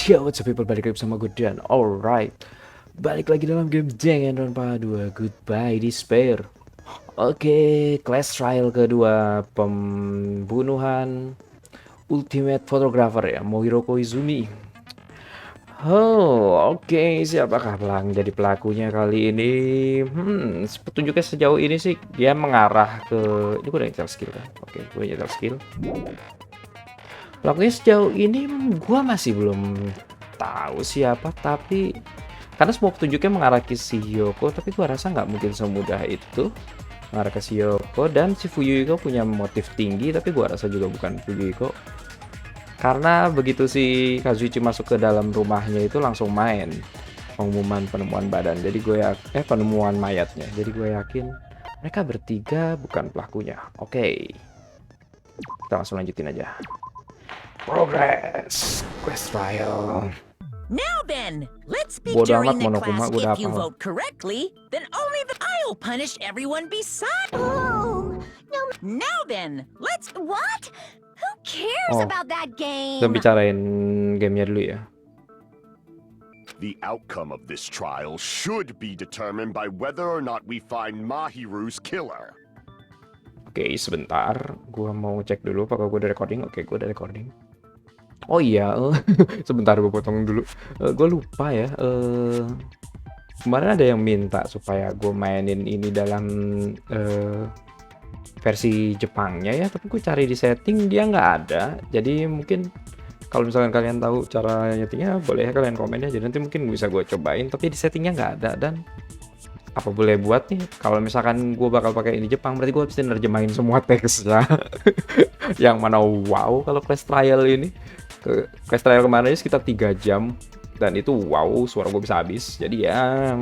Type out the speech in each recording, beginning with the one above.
Yo, what's up people, balik lagi bersama gue Dan. Alright, balik lagi dalam game Danganronpa 2 Goodbye Despair. Oke, class trial kedua, pembunuhan ultimate photographer ya, Hiyoko Izumi. Oh, oke, siapakah pelang jadi pelakunya kali ini? Petunjuknya sejauh ini sih dia mengarah ke, ini gue udah nyetel skill kan? Oke, gue nyetel skill. Pelakunya sejauh ini gue masih belum tahu siapa, tapi karena semua petunjuknya mengarah ke si Hiyoko, tapi gue rasa nggak mungkin semudah itu mengarah ke si Hiyoko. Dan si Fuyuhiko punya motif tinggi, tapi gue rasa juga bukan Fuyuhiko, karena begitu si Kazuichi masuk ke dalam rumahnya itu langsung main pengumuman penemuan badan, jadi gue penemuan mayatnya, jadi gue yakin mereka bertiga bukan pelakunya. Oke, kita langsung lanjutin aja. Progress quest trial. Now then, let's speak Bodoh during amat, the Monokuma, class. gua udah If you hafal. vote correctly, then only I'll punish everyone beside. Oh, no. Now then, let's. What? Who cares Oh, about that Kita game? bicarain gamenya dulu ya. The outcome of this trial should be determined by whether or not we find Mahiru's killer. Oke, sebentar. Gua mau cek dulu apakah gue udah recording. Oke, gue udah recording. Oh iya, sebentar gue potong dulu. Gue lupa ya. Kemarin ada yang minta supaya gue mainin ini dalam versi Jepangnya ya, tapi gue cari di setting dia nggak ada. Jadi mungkin kalau misalkan kalian tahu cara nyetingnya, boleh ya kalian komen ya. Jadi nanti mungkin bisa gue cobain, tapi di settingnya nggak ada. Dan apa boleh buat nih? Kalau misalkan gue bakal pakai ini Jepang, berarti gue bisa nerjemahin semua teksnya. Yang mana wow kalau class trial ini. Class trial kemarin sekitar 3 jam. Dan itu wow, suara gue bisa habis. Jadi ya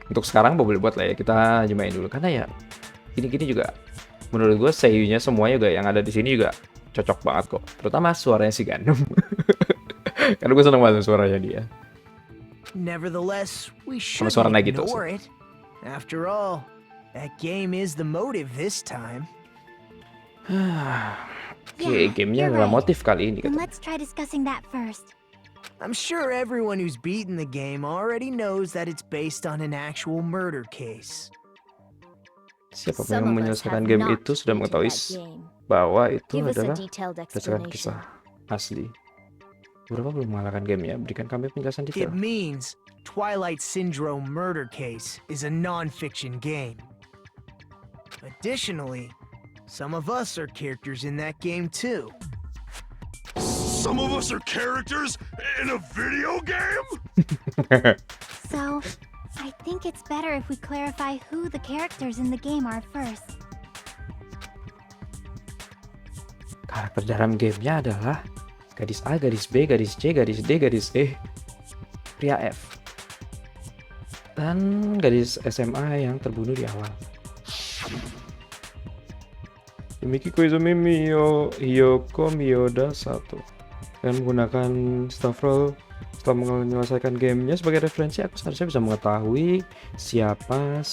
untuk sekarang boleh buat lah ya, kita jemain dulu. Karena ya gini-gini juga menurut gue seiyunya semuanya juga yang ada di sini juga cocok banget kok. Terutama suaranya si Gundam. Karena gue seneng banget suaranya dia. Nevertheless, we shouldn't suara naik gitu ignore it. After all, that game is the motive this time. Oke, Yeah, gamenya you're adalah right. motif kali ini Then kata. let's try discussing that first. I'm sure everyone who's beaten the game already knows that it's based on an actual murder case. Siapa Some yang of us menyelesaikan have game not itu sudah beaten mengetahui that game. bahwa itu Give us a adalah detailed berdasarkan explanation. kisah asli. Beberapa belum mengalahkan gamenya, berikan kami penjelasan detail. It means Twilight Syndrome Murder Case is a non-fiction game. Additionally, some of us are characters in that game too. Some of us are characters in a video game? So, I think it's better if we clarify who the characters in the game are first. Karakter dalam gamenya adalah gadis A, gadis B, gadis C, gadis D, gadis E, pria F, dan gadis SMA yang terbunuh di awal. Demiki Koizumi Hiyoko Miyoda 1. Dan menggunakan staff roll setelah menyelesaikan gamenya sebagai referensi, aku seharusnya bisa mengetahui siapa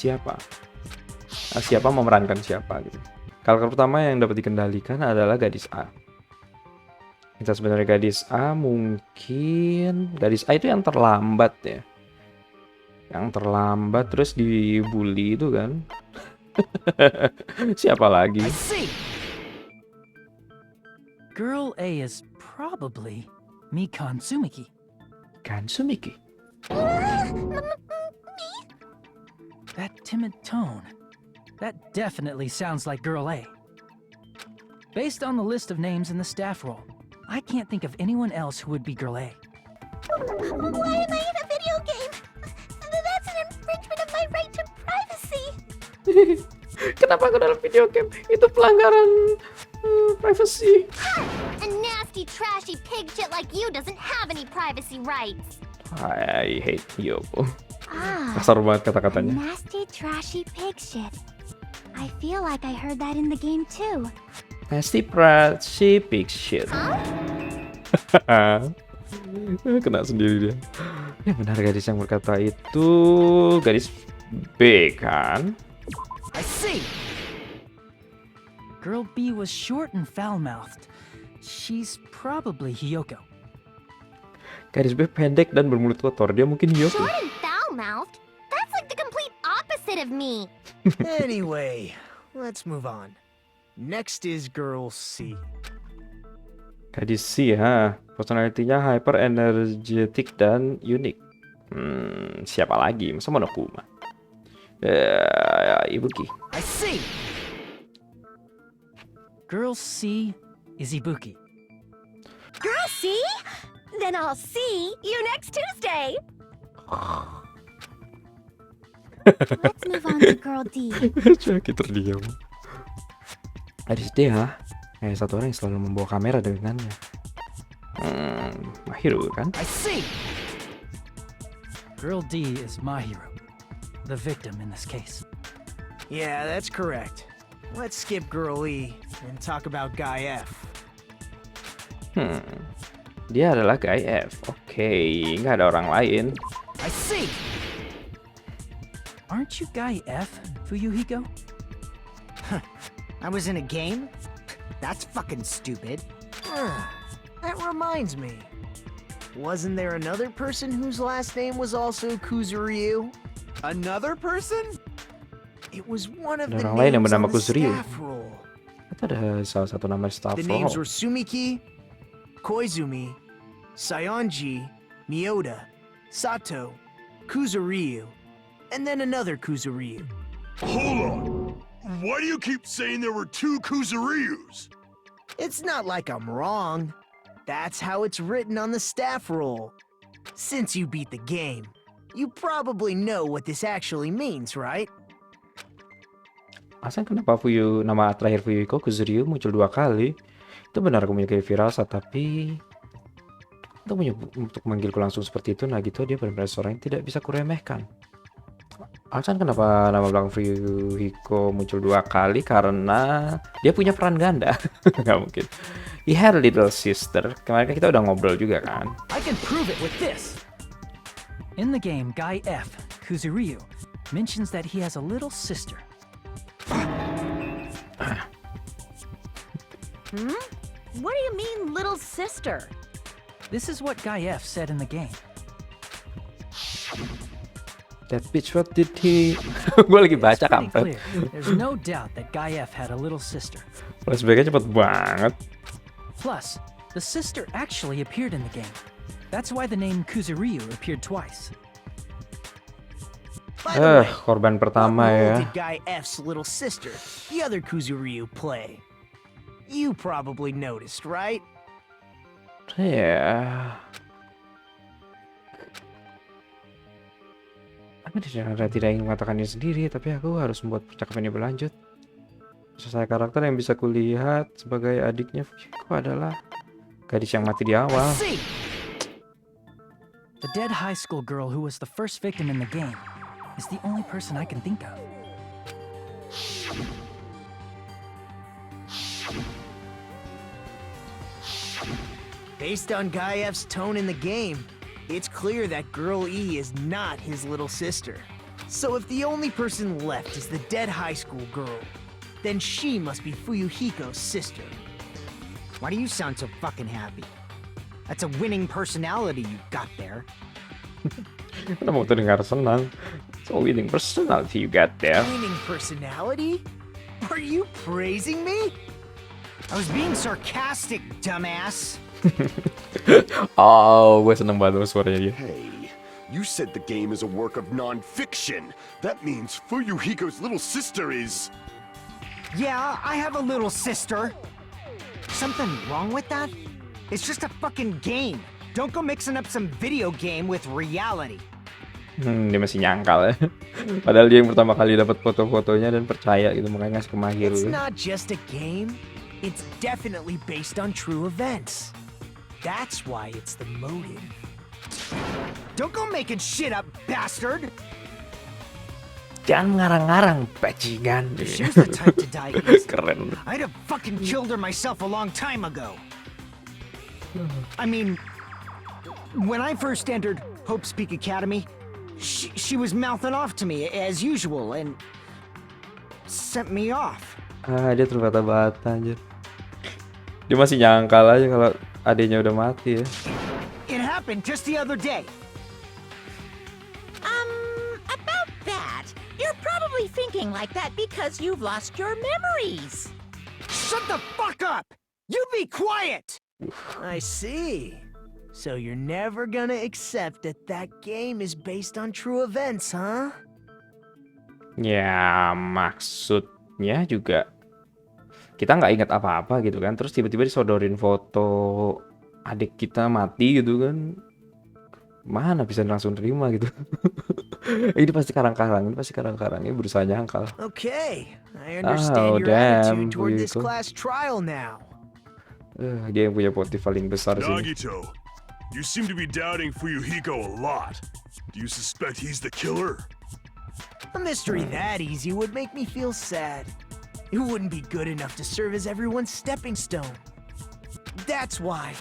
memerankan siapa gitu. Karakter pertama yang dapat dikendalikan adalah gadis A. Kita sebenarnya gadis A, mungkin gadis A itu yang terlambat ya. Yang terlambat terus dibully itu kan. Siapa lagi? I see. Girl A is probably Mikan Tsumiki. Kan Sumiki. That timid tone. That definitely sounds like Girl A. Based on the list of names in the staff roll, I can't think of anyone else who would be Girl A. Why am I in a video game? That's an infringement of my right to privacy. Kenapa aku dalam video game? Itu pelanggaran privacy. A nasty, trashy pig shit like you doesn't have any privacy rights. I hate Hiyoko. Ah, Kasar banget kata-katanya. nasty, trashy pig shit. I feel like I heard that in the game too. Nasty Prachi Big Shit. Kena sendiri dia. Ya benar, gadis yang berkata itu gadis B kan? I see. Girl B was short and foul-mouthed. She's probably Hiyoko. Gadis B pendek dan bermulut kotor. Dia mungkin Hiyoko. Short and foul-mouthed? That's like the complete opposite of me. Anyway, let's move on. Next is girl C. Gadis C, ha. Personalitinya hyper energetic dan unik. Siapa lagi? Masa Monokuma? Ibuki. I see. Girl C is Ibuki. Girl, see? Then I'll see you next Tuesday. Let's move on to girl D. Sakit terdiam. Gadis D, ha. Satu orang yang selalu membawa kamera dengannya. Mahiro kan? I see. Girl D is Mahiro, the victim in this case. Yeah, that's correct. Let's skip girl E and talk about guy F. Dia adalah guy F. Oke, nggak ada orang lain. I see. Aren't you guy F, Fuyuhiko? I was in a game? That's fucking stupid. That reminds me. Wasn't there another person whose last name was also Kuzuryu? Another person? It was one of Ada the orang lain yang names on bernama the Kuzuryu. staff roll. Itu ada salah satu nama staff The names roll. were Sumiki, Koizumi, Sayonji, Miyoda, Sato, Kuzuryu, and then another Kuzuryu. Hold on. Why do you keep saying there were two Kuzuryus? It's not like I'm wrong. That's how it's written on the staff roll. Since you beat the game, you probably know what this actually means, right? Asan kenapa nama terakhir Fuyuhiko Kuzuryu muncul 2 kali? Itu benar aku memiliki firasat, tapi untuk memanggilku langsung seperti itu, Nagito dia benar-benar seorang yang tidak bisa kuremehkan. Alasan kenapa nama belakang Fuyuhiko muncul 2 kali karena dia punya peran ganda. Nggak mungkin. He had a little sister. Kemarin kita udah ngobrol juga kan. I can prove it with this. In the game, guy F, Kuzuryu, mentions that he has a little sister. What do you mean, little sister? This is what guy F said in the game. That bitch, what did he? Gue lagi baca It's pretty kampret. clear. There's no doubt that guy F had a little sister. Flashbacknya cepet banget. Plus, the sister actually appeared in the game. That's why the name Kuzuryu appeared twice. By the way, Korban pertama what role ya. did guy F's little sister, the other Kuzuryu, play? You probably noticed, right? Ya. Aku tidak ingin mengatakannya sendiri, tapi aku harus membuat percakapan ini berlanjut. Selesai karakter yang bisa kulihat sebagai adiknya Fuyuhiko adalah gadis yang mati di awal. See, The dead high school girl who was the first victim in the game is the only person I can think of. based on guy F's tone in the game, it's clear that girl E is not his little sister. So if the only person left is the dead high school girl, then she must be Fuyuhiko's sister. Why do you sound so fucking happy? That's a winning personality you got there. Kenapa mau terdengar senang? So winning personality you got there. Winning personality? Are you praising me? I was being sarcastic, dumbass. Oh, gue seneng banget sama suaranya dia. Hey, you said the game is a work of non-fiction. That means Fuyuhiko's little sister is... Yeah, I have a little sister. Something wrong with that? It's just a fucking game. Don't go mixing up some video game with reality. Dia masih nyangkal ya. Padahal dia yang pertama kali dapat foto-fotonya dan percaya gitu, makanya ngasih ke Mahiro. It's not just a game. It's definitely based on true events. That's why it's the motive. Don't go making shit up, bastard! Jangan ngarang-ngarang, bajingan. If she was the type to die easily, Keren. I'd have fucking killed her myself a long time ago. I mean, when I first entered Hope's Peak Academy, she was mouthing off to me as usual and sent me off. Dia terbata-bata anjir. Dia masih nyangkal aja kalau adiknya udah mati ya. It happened just the other day. About that. You're probably thinking like that because you've lost your memories. Shut the fuck up! You be quiet! I see. So you're never gonna accept that that game is based on true events, huh? Ya maksudnya juga kita nggak ingat apa-apa gitu kan. Terus tiba-tiba disodorin foto adik kita mati gitu kan. Mana bisa langsung terima gitu. Ini pasti karang-karang, ini berusaha nyangkal. Okay, I understand your attitude toward this class trial now. Dia yang punya motif paling besar sih. Nagito, you seem to be doubting Fuyuhiko a lot. Do you suspect he's the killer? A mystery that easy would make me feel sad. It wouldn't be good enough to serve as everyone's stepping stone. That's why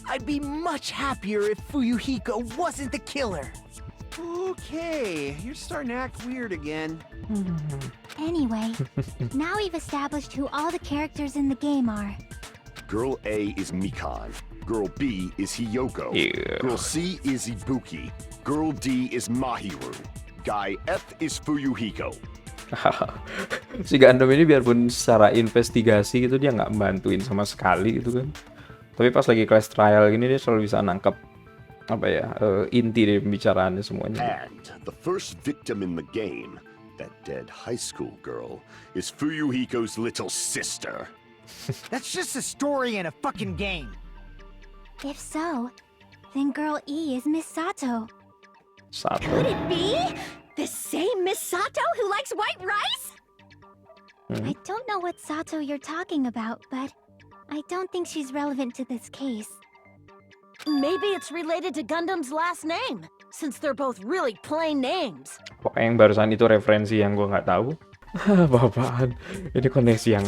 I'd be much happier if Fuyuhiko wasn't the killer. Okay, you're starting to act weird again. Anyway, now we've established who all the characters in the game are. Girl A is Mikan. Girl B is Hiyoko. Yeah. Girl C is Ibuki. Girl D is Mahiru. Guy F is Fuyuhiko. Si Gundam ini biarpun secara investigasi gitu dia nggak bantuin sama sekali gitu kan. Tapi pas lagi class trial gini dia selalu bisa nangkep apa ya inti dari pembicaraannya semuanya. And the first victim in the game, that dead high school girl, is Fuyuhiko's little sister. That's just a story in a fucking game. If so, then girl E is Miss Sato. Sato. Could it be the same Miss Sato who likes white rice? I don't know what Sato you're talking about, but I don't think she's relevant to this case. Maybe it's related to Gundam's last name, since they're both really plain names. Pokoknya yang barusan itu referensi yang gue nggak tahu. Apa-apaan? Ini koneksi yang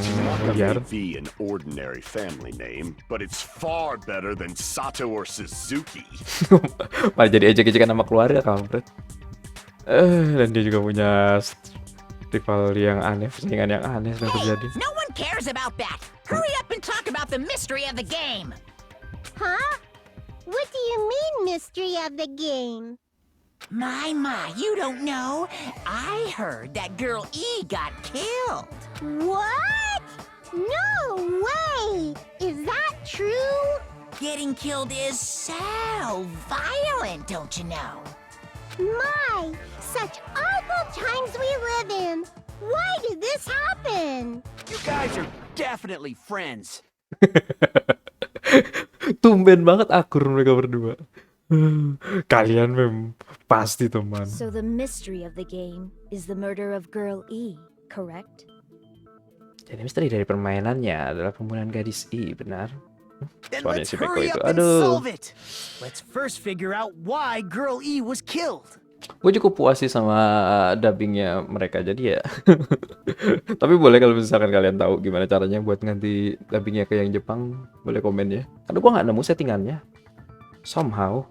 liar. May be an ordinary family name, but it's far better than Sato or Suzuki. Malah jadi ejek-ejekan sama keluarga kampret. Dan dia juga punya rival yang aneh, persaingan yang aneh sedang terjadi. No one cares about that. Hurry up and talk about the mystery of the game. Huh? What do you mean, mystery of the game? My, you don't know. I heard that girl E got killed. What? No way! Is that true? Getting killed is so violent, don't you know? My, such awful times we live in. Why did this happen? You guys are definitely friends. Tumben banget akur mereka berdua. Kalian pasti teman. So the mystery of the game is the murder of girl E, correct? Jadi misteri dari permainannya adalah pembunuhan gadis I, benar? Then Suaranya let's si Peko hurry itu. up and Aduh. solve it. Let's first figure out why girl E was killed. Gue cukup puas sih sama dubbingnya mereka, jadi ya. Tapi boleh kalau misalkan kalian tahu gimana caranya buat nganti dubbingnya ke yang Jepang, boleh komen ya. Karena gue nggak nemu settingannya. Somehow.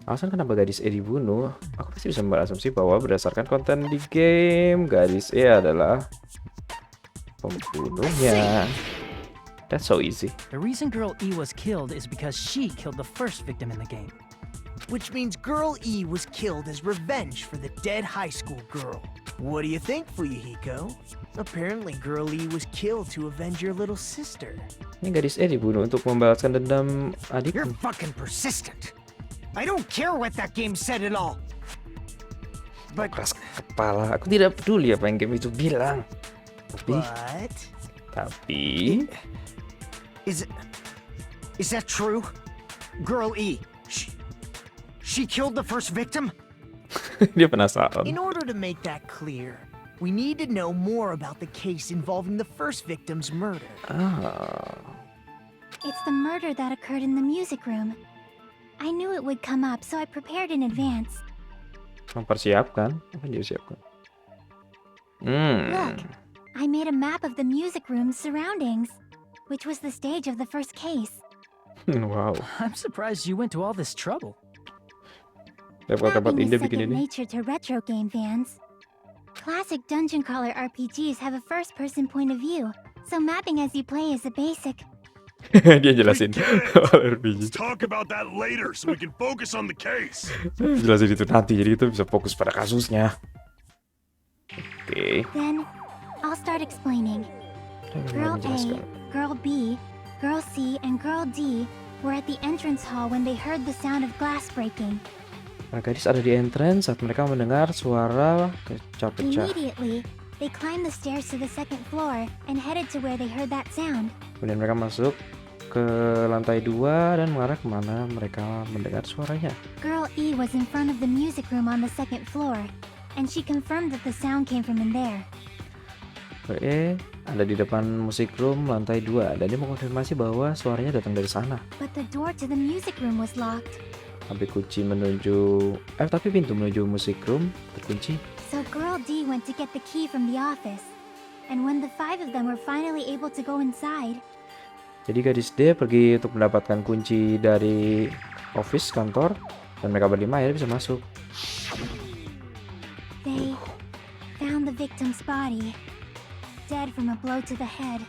Alasan kenapa gadis E dibunuh, aku pasti bisa berasumsi bahwa berdasarkan konten di game, gadis E adalah pembunuhnya. That's so easy. The reason girl E was killed is because she killed the first victim in the game. Which means girl E was killed as revenge for the dead high school girl. What do you think, Fuyuhiko? Apparently girl E was killed to avenge your little sister. Ini gadis E dibunuh untuk membalaskan dendam adikku. You're fucking persistent. I don't care what that game said at all. But Keras kepala, aku tidak peduli apa yang game itu bilang. Tapi is that true? Girl E, she killed the first victim? dia penasaran. In order to make that clear, we need to know more about the case involving the first victim's murder. It's the murder that occurred in the music room. I knew it would come up, so I prepared in advance. Mempersiapkan? Apa yang disiapkan? Look, I made a map of the music room's surroundings, which was the stage of the first case. Wow. I'm surprised you went to all this trouble. Repot-repot Mapping Indah is bikin second ini. nature to retro game fans. Classic dungeon crawler RPGs have a first-person point of view, so mapping as you play is a basic. Dia jelasin awal RPG. Let's talk about that later so we can focus on the case. Jelasin itu nanti, jadi kita bisa fokus pada kasusnya. Oke. Then, I'll start explaining. Girl A, Girl B, Girl C, and Girl D were at the entrance hall when they heard the sound of glass breaking. Para gadis ada di entrance saat mereka mendengar suara pecah-pecah. Immediately, they climbed the stairs to the second floor and headed to where they heard that sound. Kemudian mereka masuk ke lantai 2 dan mengarah kemana mereka mendengar suaranya. Girl E was in front of the music room on the second floor, and she confirmed that the sound came from in there. E ada di depan musik room lantai 2 dan dia mengonfirmasi bahwa suaranya datang dari sana. But the door to the music room was locked. Tapi pintu menuju musik room terkunci. So Girl D went to get the key from the office. And when the 5 of them were finally able to go inside, jadi gadis D pergi untuk mendapatkan kunci dari office kantor dan mereka berlima akhirnya bisa masuk. they found the victim's body, dead from a blow to the head.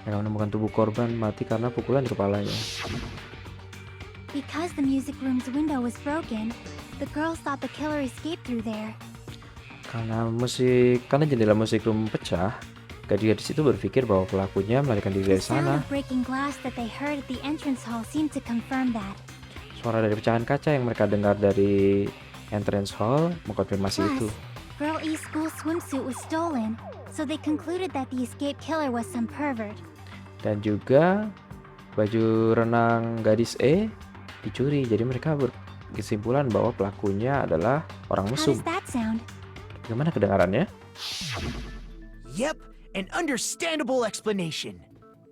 Mereka menemukan tubuh korban mati karena pukulan di kepalanya. Because the music room's window was broken, the girls thought the killer escaped through there. Karena jendela musik room pecah, gadis-gadis itu berpikir bahwa pelakunya melarikan diri The dari sound sana. of breaking glass that they heard at the entrance hall seemed to confirm that. Suara dari pecahan kaca yang mereka dengar dari entrance hall mengkonfirmasi itu. Plus, Girl E's school swimsuit was stolen, so they concluded that the escaped killer was some pervert. Dan juga baju renang gadis E dicuri, jadi mereka berkesimpulan bahwa pelakunya adalah orang How mesum. does that sound? Bagaimana kedengarannya? Yep, an understandable explanation.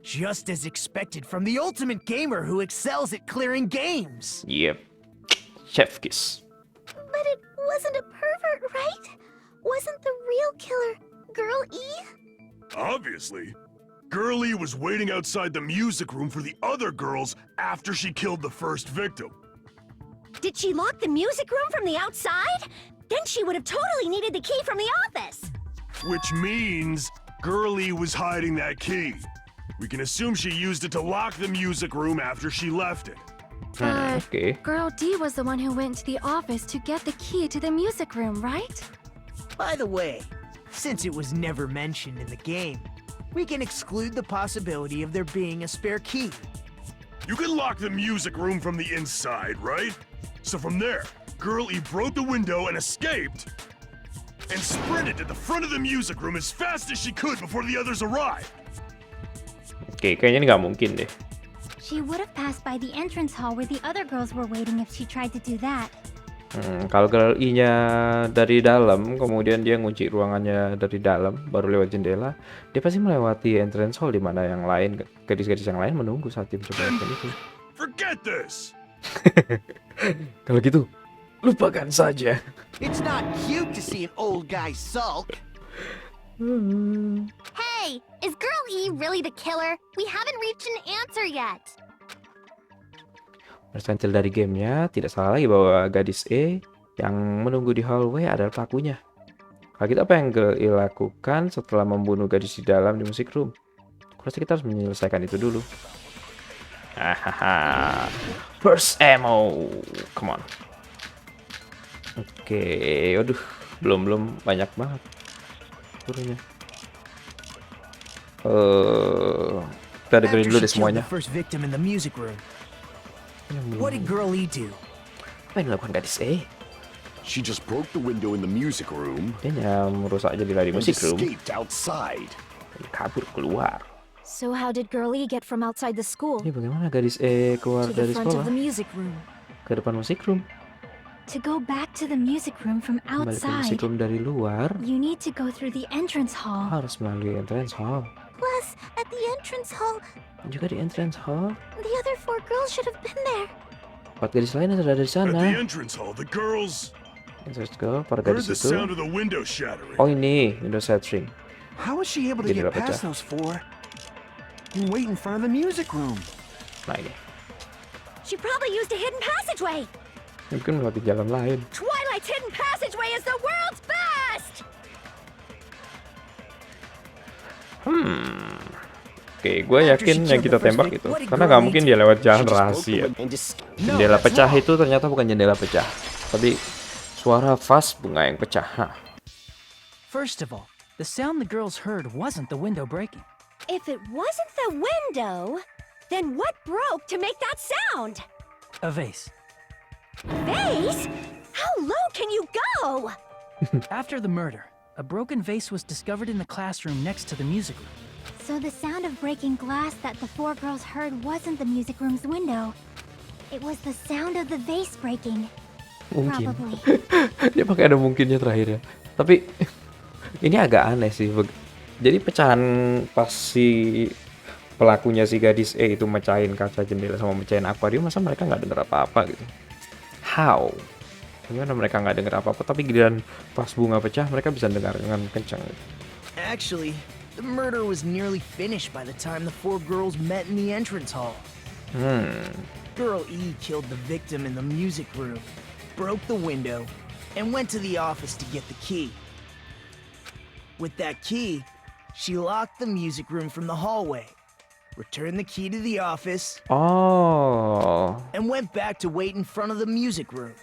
Just as expected from the ultimate gamer who excels at clearing games. Yep, chef kiss. But it wasn't a pervert, right? Wasn't the real killer Girl E? Obviously. Girlie was waiting outside the music room for the other girls after she killed the first victim. Did she lock the music room from the outside? Then she would have totally needed the key from the office. Which means Girlie was hiding that key. We can assume she used it to lock the music room after she left it. Oke. Girl D was the one who went to the office to get the key to the music room, right? By the way, since it was never mentioned in the game, we can exclude the possibility of there being a spare key. You can lock the music room from the inside, right? So from there, Girlie broke the window and escaped, and sprinted to the front of the music room as fast as she could before the others arrived. Oke, kayaknya ini nggak mungkin deh. She would have passed by the entrance hall where the other girls were waiting if she tried to do that. Kalau girl I-nya dari dalam, kemudian dia ngunci ruangannya dari dalam, baru lewat jendela, dia pasti melewati entrance hall di mana yang lain, gadis-gadis yang lain menunggu saat dia mencoba melakukan itu. Forget this. Kalau gitu, lupakan saja. It's not cute to see an old guy sulk. Hey, is Girl E really the killer? We haven't reached an answer yet. Persentil dari gamenya, tidak salah lagi bahwa gadis E yang menunggu di hallway adalah pelakunya. Kalau gitu apa yang Girl E lakukan setelah membunuh gadis di dalam di musik room? Kurasa kita harus menyelesaikan itu dulu. Hahaha. First ammo. Come on. Oke, aduh, belum banyak banget turunnya. Kita dengerin dulu deh semuanya. What did Girl E do? Apa yang dilakukan gadis E? She just broke the window in the music room Dia merusak jendela di and musik room. escaped outside. Dan kabur keluar. So how did Girl E get from outside the school Ini bagaimana gadis E keluar to the dari front sekolah of the music room? ke depan musik room? To go back to the music room from Kembali ke musik outside, room dari luar you need to go through the entrance hall. harus melalui entrance hall. Plus, at the entrance hall, Dan juga di entrance hall, the other 4 girls should have been there. 4 gadis lain yang ada di At the sana. entrance hall, the girls Entrance girl, para heard gadis the itu. sound of the window shattering. Oh ini, window shattering. How was she able to Jendela get past pecah. those 4 and wait in front of the music room? Nah ini, She probably used a hidden passageway. mungkin melewati jalan lain. Twilight's hidden passageway is the world's best! Oke, gue yakin yang kita tembak itu, karena nggak mungkin dia lewat jalan rahasia. Jendela pecah itu ternyata bukan jendela pecah, tapi suara vas bunga yang pecah. Hah. First of all, the sound the girls heard wasn't the window breaking. If it wasn't the window, then what broke to make that sound? A vase. Vase? How low can you go? After the murder, a broken vase was discovered in the classroom next to the music room. So the sound of breaking glass that the 4 girls heard wasn't the music room's window. It was the sound of the vase breaking. Mungkin. Probably. Dia pakai ada mungkinnya terakhir ya. Tapi ini agak aneh sih. Jadi pecahan pas si pelakunya si gadis E itu mecahin kaca jendela sama mecahin akuarium, masa mereka nggak dengar apa-apa gitu? How? Gimana mereka nggak dengar apa-apa, tapi giliran pas bunga pecah mereka bisa dengar dengan kencang gitu. Actually, the murder was nearly finished by the time the 4 girls met in the entrance hall. Girl E killed the victim in the music room, broke the window, and went to the office to get the key. With that key, she locked the music room from the hallway, returned the key to the office, and went back to wait in front of the music room.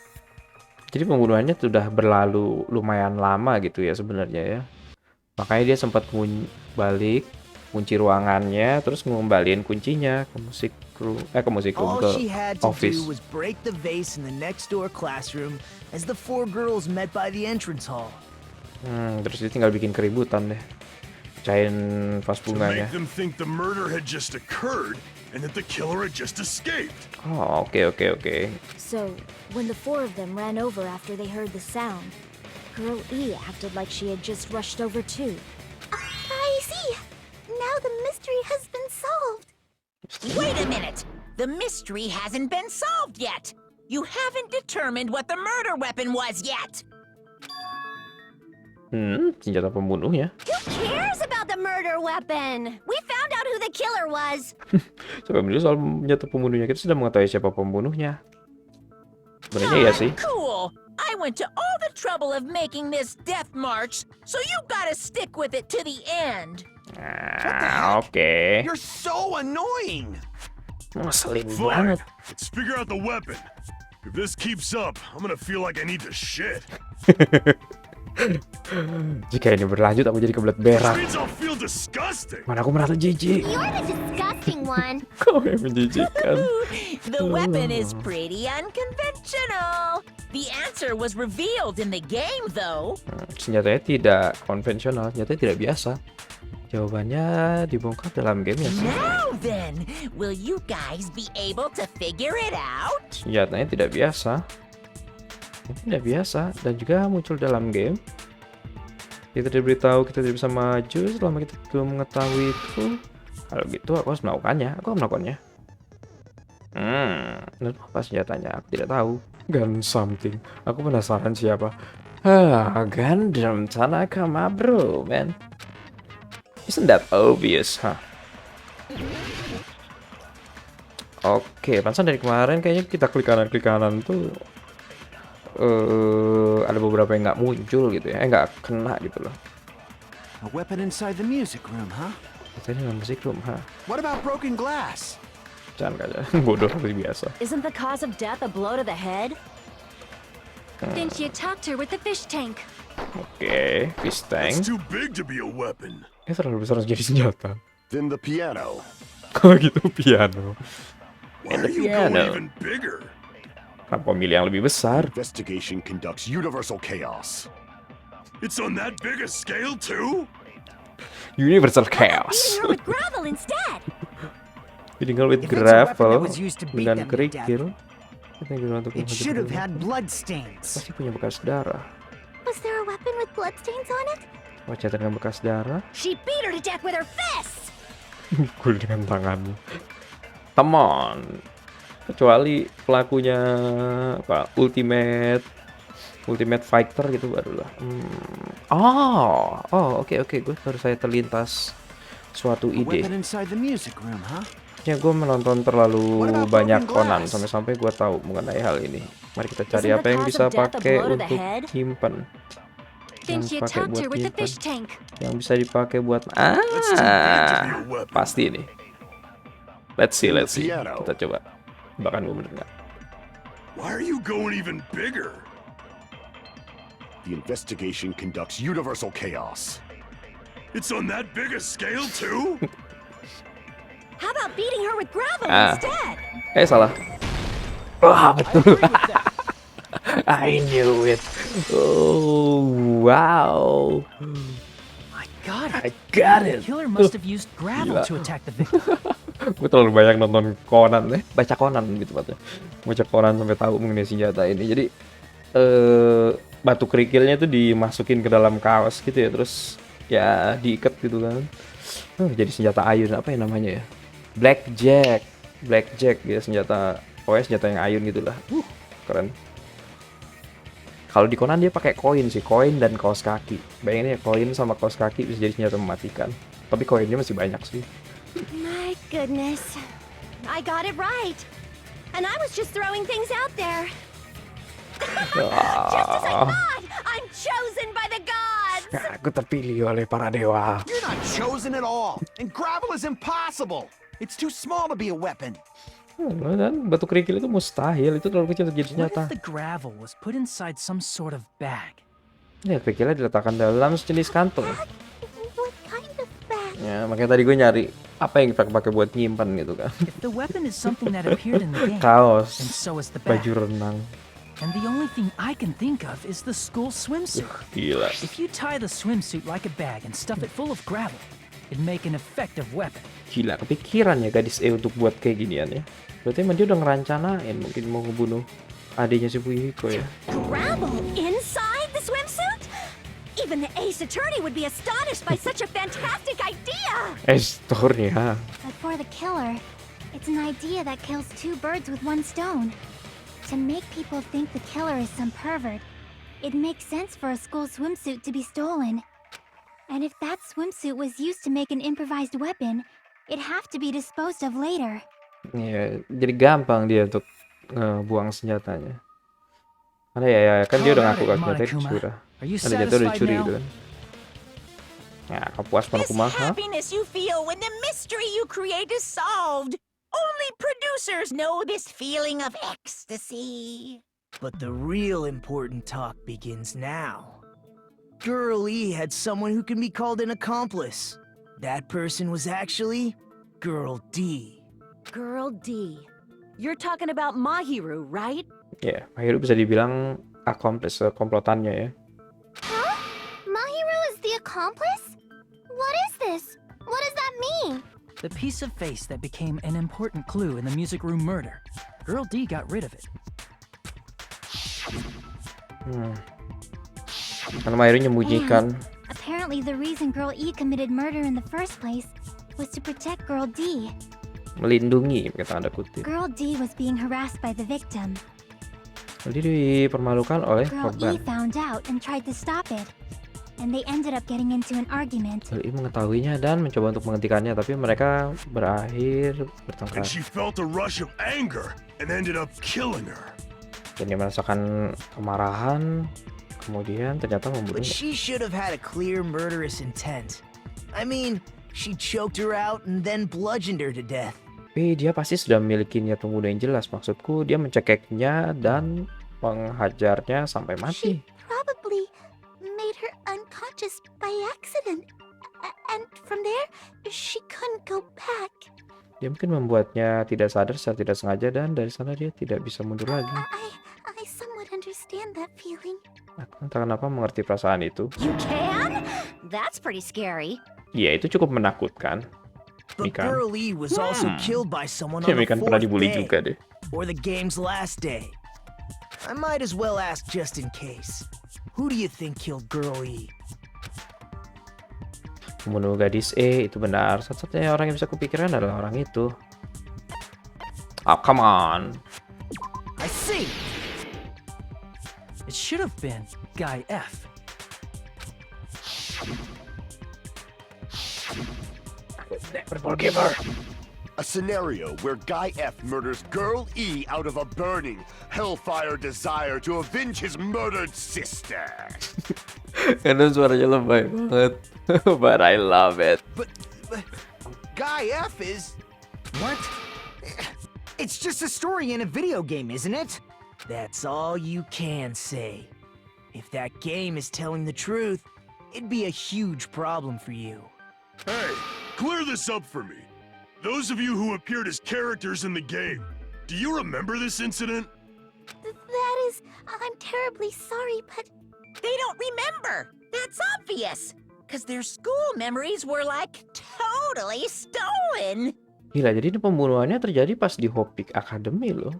Jadi pembunuhannya sudah berlalu lumayan lama gitu ya sebenarnya ya. Makanya dia sempat balik kunci ruangannya, terus ngembaliin kuncinya ke musik room, ke All she had to office. do was break the vase in the next door classroom as the 4 girls met by the entrance hall. Terus dia tinggal bikin keributan deh, pecahin vas To bunganya. make them think the murder had just occurred and that the killer had just escaped. Oh, oke. So, when the 4 of them ran over after they heard the sound, Girl E acted like she had just rushed over too. I see. Now the mystery has been solved. Wait a minute! The mystery hasn't been solved yet! You haven't determined what the murder weapon was yet! Senjata pembunuhnya. Who cares about the murder weapon? We found out who the killer was. Sampai dulu soal senjata pembunuhnya, kita sudah mengetahui siapa pembunuhnya. Sebenarnya iya sih. Cool! I went to all the trouble of making this death march, so you gotta stick with it to the end! Oke. You're so annoying! Ngeselin Fine. banget. Let's figure out the weapon. If this keeps up, I'm gonna feel like I need to shit. Jika ini berlanjut, aku jadi kebelet Which berak. means I'll feel disgusting. Mana aku merasa jijik. You're the disgusting one. Kau yang menjijikkan. The weapon is pretty unconventional! The answer was revealed in the game, though! Senjatanya tidak konvensional, senjatanya tidak biasa. Jawabannya dibongkar dalam game ya. Now then, will you guys be able to figure it out? Senjatanya tidak biasa. Tidak biasa dan juga muncul dalam game. Kita diberitahu kita tidak bisa maju selama kita belum mengetahui itu. Kalau gitu aku harus melakukannya. Aku akan melakukannya. Dan apa senjatanya? Aku tidak tahu. Gun something. Aku penasaran siapa. Gundam Tanaka bro, man. Isn't that obvious, huh? Oke, pantesan dari kemarin kayaknya kita klik kanan tuh ada beberapa yang nggak muncul gitu ya, nggak kena gitu loh. A weapon inside the music room, huh? Katanya nggak musik room, ha? What about broken glass? Jangan kaca, bodoh seperti biasa. Isn't the cause of death a blow to the head? Then she attacked her with the fish tank. Oke, fish tank. It's too big to be a weapon. Terlalu besar jadi senjata. Then the piano. Kalau gitu piano. Why And the are you going piano. even bigger? Kenapa milih yang lebih besar? Investigation conducts universal chaos. It's on that big a scale too? Universal Beating chaos. her with gravel instead. Tinggal with If it's a weapon that gravel was used to beat dengan them to kerikil. Kita digunakan untuk It menghancurkan should have mereka. had blood stains. Pasti punya bekas darah. Was there a weapon with bloodstains on it? Wajah dengan bekas darah. She beat her to death with her fists. Pukul dengan tangannya. Come on. Kecuali pelakunya apa? Ultimate fighter gitu barulah. Oke. Gue baru saya terlintas suatu A ide. weapon inside the music room, huh? Ya gue menonton terlalu What about banyak broken Conan glass? sampai gue tahu mengenai hal ini. Mari kita cari Isn't apa the yang cause bisa of death a pakai blow to the untuk head? nyimpen. Then she pakai attacked buat her with the nyimpan. fish tank. Yang bisa dipakai buat That's too big to be a weapon. pasti nih. Let's see. Piano. Kita coba. Bahkan gue bener nggak? Why are you going even bigger? The investigation conducts universal chaos. It's on that big a scale too? How about beating her with gravel Ah. instead? Salah. Wah, betul. I knew it. Oh, wow. I got I it. got The it. killer must have used gravel Gila. to attack the victim. Gue terlalu banyak nonton Conan, baca Conan gitu tepatnya. Baca Conan sampai tahu mengenai senjata ini. Jadi batu kerikilnya tuh dimasukin ke dalam kaos gitu ya, terus ya diikat gitu kan. Jadi senjata ayun, apa ya namanya ya? Blackjack ya, senjata yang ayun gitulah. Keren. Kalau di Conan dia pakai koin dan kaos kaki. Bayangin ya, koin sama kaos kaki bisa jadi senjata mematikan. Tapi koinnya masih banyak sih. My goodness. I got it right. And I was just throwing things out there. Just as I thought! I'm chosen by the gods! Aku terpilih oleh para dewa. You're not chosen at all, and gravel is impossible. It's too small to be a weapon. Dan batu kerikil itu mustahil, itu terlalu kecil untuk jadi What senjata. if the gravel was put inside some sort of bag? Ya, kerikilnya diletakkan dalam sejenis kantung. What kind of bag? Ya, makanya tadi gue nyari apa yang pakai buat nyimpan gitu kan. If the weapon is something that appeared in the game, Kaos, and so is the bag. baju renang. And the only thing I can think of is the school swimsuit. Gila. If you tie the swimsuit like a bag and stuff it full of gravel, it'd make an effective weapon. Gila, kepikiran ya gadis untuk buat kayak ginian ya. Berarti emang dia udah ngerancanain mungkin mau ngebunuh adiknya si Fuyuhiko ya. Gravel inside the swimsuit? Even the ace attorney would be astonished by such a fantastic idea! Stornya. But for the killer, it's an idea that kills two birds with one stone. To make people think the killer is some pervert, it makes sense for a school swimsuit to be stolen. And if that swimsuit was used to make an improvised weapon, it'd have to be disposed of later. Ya, jadi gampang dia untuk buang senjatanya. Karena ya kan dia udah ngaku kalau senjatanya dicuri. Are you Ada jatuh udah satisfied dicuri now? gitu kan. Ya, kau puas This Kumaha? happiness you feel when the mystery you create is solved. Only producers know this feeling of ecstasy. But the real important talk begins now. Girl E had someone who can be called an accomplice. That person was actually Girl D. Girl D. You're talking about Mahiru, right? Ya, akhirnya bisa dibilang accomplice, komplotannya ya. Huh? Mahiru is the accomplice? What is this? What does that mean? The piece of face that became an important clue in the music room murder. Girl D got rid of it. Karena Mahiru nyembunyikan. Apparently the reason Girl E committed murder in the first place was to protect Girl D. Melindungi, kata tanda kutip. Girl D was being harassed by the victim. Dia dipermalukan oleh Girl korban. E found out and tried to stop it. And they ended up getting into an argument. Girl E mengetahuinya dan mencoba untuk menghentikannya, tapi mereka berakhir And bertengkar. she felt a rush of anger and ended up killing her. Dan dia merasakan kemarahan, kemudian ternyata But membunuhnya. she should have had a clear murderous intent. I mean, she choked her out and then bludgeoned her to death. Tapi dia pasti sudah memiliki niat membunuh yang jelas. Maksudku, dia mencekeknya dan menghajarnya sampai mati. Probably made her unconscious by accident. And from there, she couldn't go back. Dia mungkin membuatnya tidak sadar secara tidak sengaja, dan dari sana dia tidak bisa mundur lagi. I somewhat understand that feeling. Aku entah kenapa mengerti perasaan itu. You can? That's pretty scary. Ya, itu cukup menakutkan. But Mikan. Girl E was also killed by someone Ya, on the Mikan pernah fourth dibully day, juga deh. or the game's last day. I might as well ask just in case. Who do you think killed Girl E? Membunuh gadis itu benar. Satu-satunya orang yang bisa kupikirkan adalah orang itu. Oh, come on. I see. It should have been Guy F. Never forgive her. A scenario where Guy F murders Girl E out of a burning, hellfire desire to avenge his murdered sister. Kadang suaranya lebay banget. But I love it. But Guy F is... What? It's just a story in a video game, isn't it? That's all you can say. If that game is telling the truth, it'd be a huge problem for you. Hey, clear this up for me. Those of you who appeared as characters in the game, do you remember this incident? That is... I'm terribly sorry, but... They don't remember. That's obvious. Because their school memories were like totally stolen. Gila, jadi ini pembunuhannya terjadi pas di Hopik Academy loh.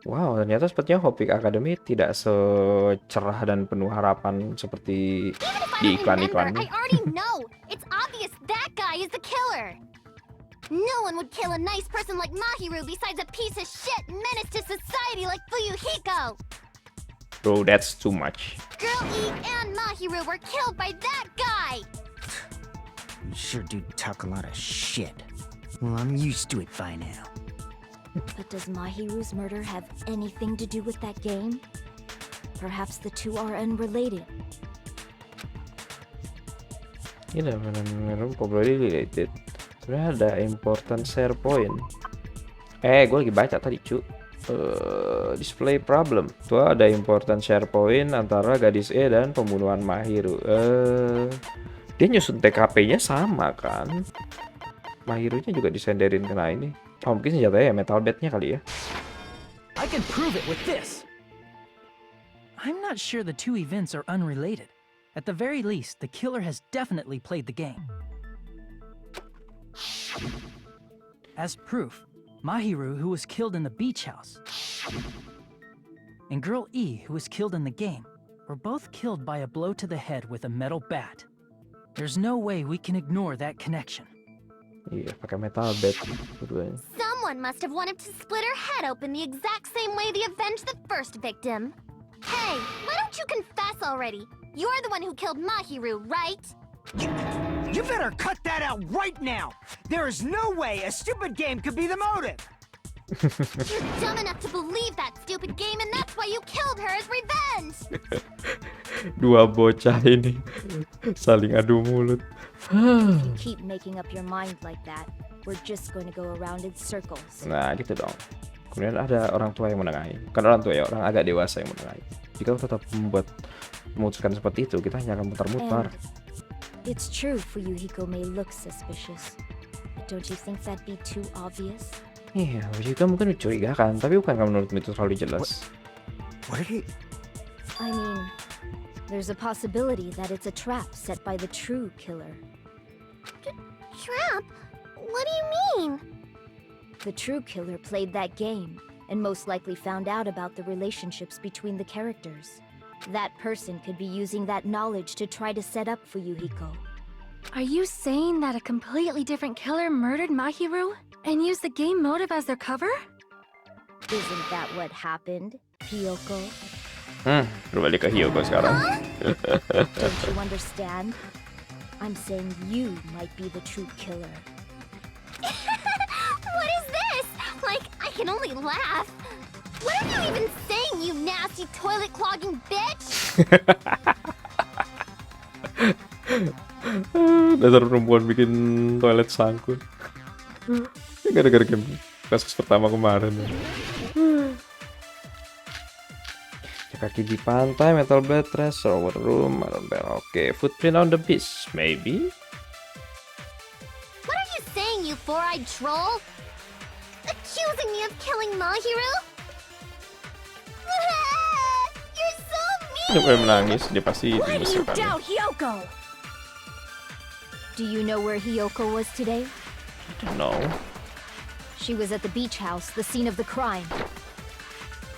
Wow, ternyata sepertinya Hopik Academy tidak secerah dan penuh harapan seperti di iklan-iklannya. I already know. It's obvious that guy is the killer. No one would kill a nice person like Mahiru besides a piece of shit menace to society like Fuyuhiko. Bro, that's too much. Girl E and Mahiru were killed by that guy. You sure do talk a lot of shit. Well, I'm used to it by now. But does Mahiru's murder have anything to do with that game? Perhaps the two are unrelated. Ini benar-benar probably related. Sebenarnya ada important share point. Gue lagi baca tadi cu. Display problem. Tuh ada important share point antara gadis E dan pembunuhan Mahiru. Dia nyusun TKP-nya sama kan? Mahirunya juga disenderin kena ini. Oh, mungkin senjatanya ya metal bat-nya kali ya. I can prove it with this. I'm not sure the two events are unrelated. At the very least, the killer has definitely played the game. As proof, Mahiru, who was killed in the beach house, and Girl E, who was killed in the game, were both killed by a blow to the head with a metal bat. There's no way we can ignore that connection. Iya, pakai metal bat keduanya. Someone must have wanted to split her head open the exact same way they avenged the first victim. Hey, why don't you confess already? You're the one who killed Mahiru, right? You better cut that out right now! There is no way a stupid game could be the motive! You're dumb enough to believe that stupid game, and that's why you killed her as revenge! Dua bocah ini saling adu mulut. If you keep making up your mind like that, we're just going to go around in circles. Nah, gitu dong. Kemudian ada orang tua yang menengahi. Bukan orang tua ya, orang agak dewasa yang menengahi. Jika tetap memutuskan seperti itu, kita hanya akan mutar-mutar. It's true Fuyuhiko may look suspicious, but don't you think that'd be too obvious? Iya, juga mungkin mencurigakan, tapi bukankah menurutmu itu terlalu jelas? What did he... I mean, there's a possibility that it's a trap set by the true killer. Trap? What do you mean? The true killer played that game, and most likely found out about the relationships between the characters. That person could be using that knowledge to try to set up Fuyuhiko. Are you saying that a completely different killer murdered Mahiru and used the game motive as their cover? Isn't that what happened, Hiyoko? Berbalik ke Hiyoko sekarang. Don't you understand? I'm saying you might be the true killer. What is this? Like, I can only laugh. What are you even saying, you nasty toilet-clogging bitch? Dasar perempuan bikin toilet sangkut. Gara-gara game kasus pertama kemarin. Kaki di pantai, metal bed, trash, shower room, Oke, footprint on the beach, maybe? What are you saying, you four-eyed troll? Accusing me of killing Mahiru? You're so mean! Dia boleh menangis, dia pasti Why do you dimasukkan. doubt Hiyoko? Do you know where Hiyoko was today? I don't know. She was at the beach house, the scene of the crime.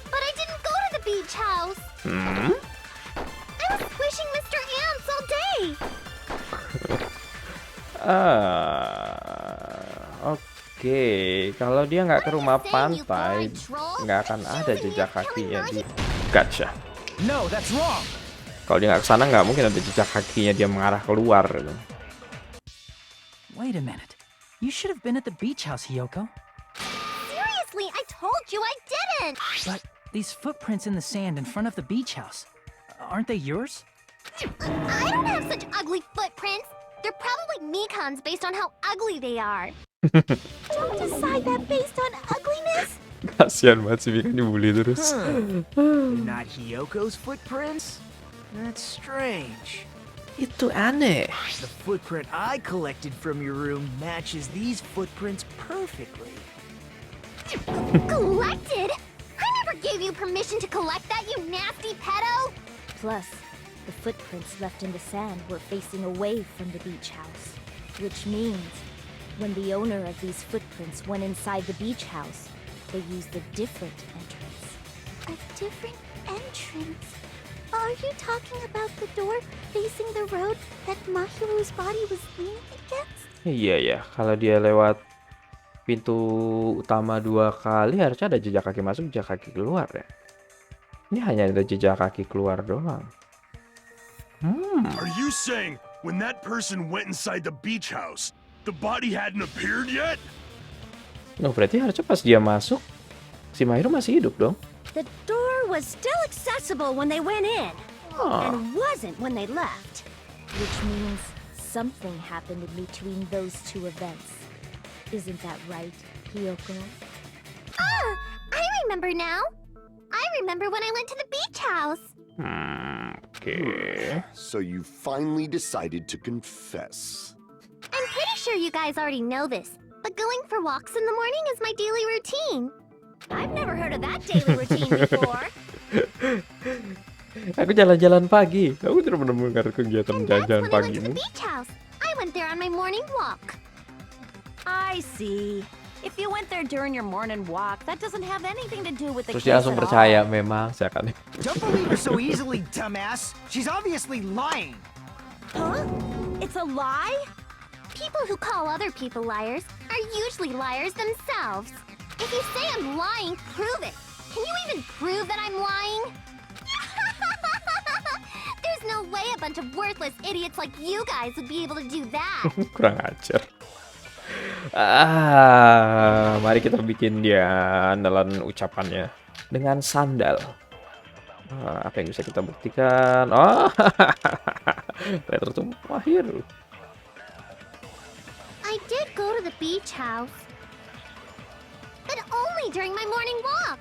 But I didn't go to the beach house! I was squishing Mr. Ants all day! Oke. Kalau dia nggak ke rumah pantai, nggak akan ada jejak kakinya di. Gotcha. No, that's wrong. Kalau dia nggak ke sana, nggak mungkin ada jejak kakinya dia mengarah keluar. Gitu. Wait a minute. You should have been at the beach house, Hiyoko. Seriously, I told you I didn't! But these footprints in the sand in front of the beach house, aren't they yours? I don't have such ugly footprints! They're probably Mikan's based on how ugly they are. Don't decide that based on ugliness! Kasian banget si Mika dibully terus. They're not Hiyoko's footprints? That's strange. Itu aneh. The footprint I collected from your room matches these footprints perfectly. Collected? I never gave you permission to collect that, you nasty pedo! Plus, the footprints left in the sand were facing away from the beach house. Which means, when the owner of these footprints went inside the beach house, they used a different entrance. A different entrance? Are you talking about the door facing the road that Mahiru's body was leaning against? Iya ya, kalau dia lewat pintu utama 2 kali harusnya ada jejak kaki masuk, jejak kaki keluar ya. Ini hanya ada jejak kaki keluar doang. Are you saying when that person went inside the beach house, the body hadn't appeared yet? No, berarti harusnya pas dia masuk, si Mahiru masih hidup dong. The door was still accessible when they went in, Oh. and wasn't when they left. Which means something happened in between those two events. Isn't that right, Hiyoko? Ah! I remember now! I remember when I went to the beach house! Okay. So you finally decided to confess. I'm pretty sure you guys already know this, but going for walks in the morning is my daily routine. I've never heard of that daily routine before. Aku jalan-jalan pagi. Aku tidak pernah mendengar kegiatan And that's jalan-jalan when I went to pagimu. the beach house. I went there on my morning walk. I see. If you went there during your morning walk, that doesn't have anything to do with the Terus case dia langsung at all. percaya memang seakan. Don't believe her so easily, dumbass. She's obviously lying. Huh? It's a lie? People who call other people liars are usually liars themselves. If you say I'm lying, prove it. Can you even prove that I'm lying? There's no way a bunch of worthless idiots like you guys would be able to do that. Kurang ajar. Mari kita bikin dia andalan ucapannya dengan sandal. Apa yang bisa kita buktikan? Oh, ternyata tuh mahir. I did go to the beach house, but only during my morning walk.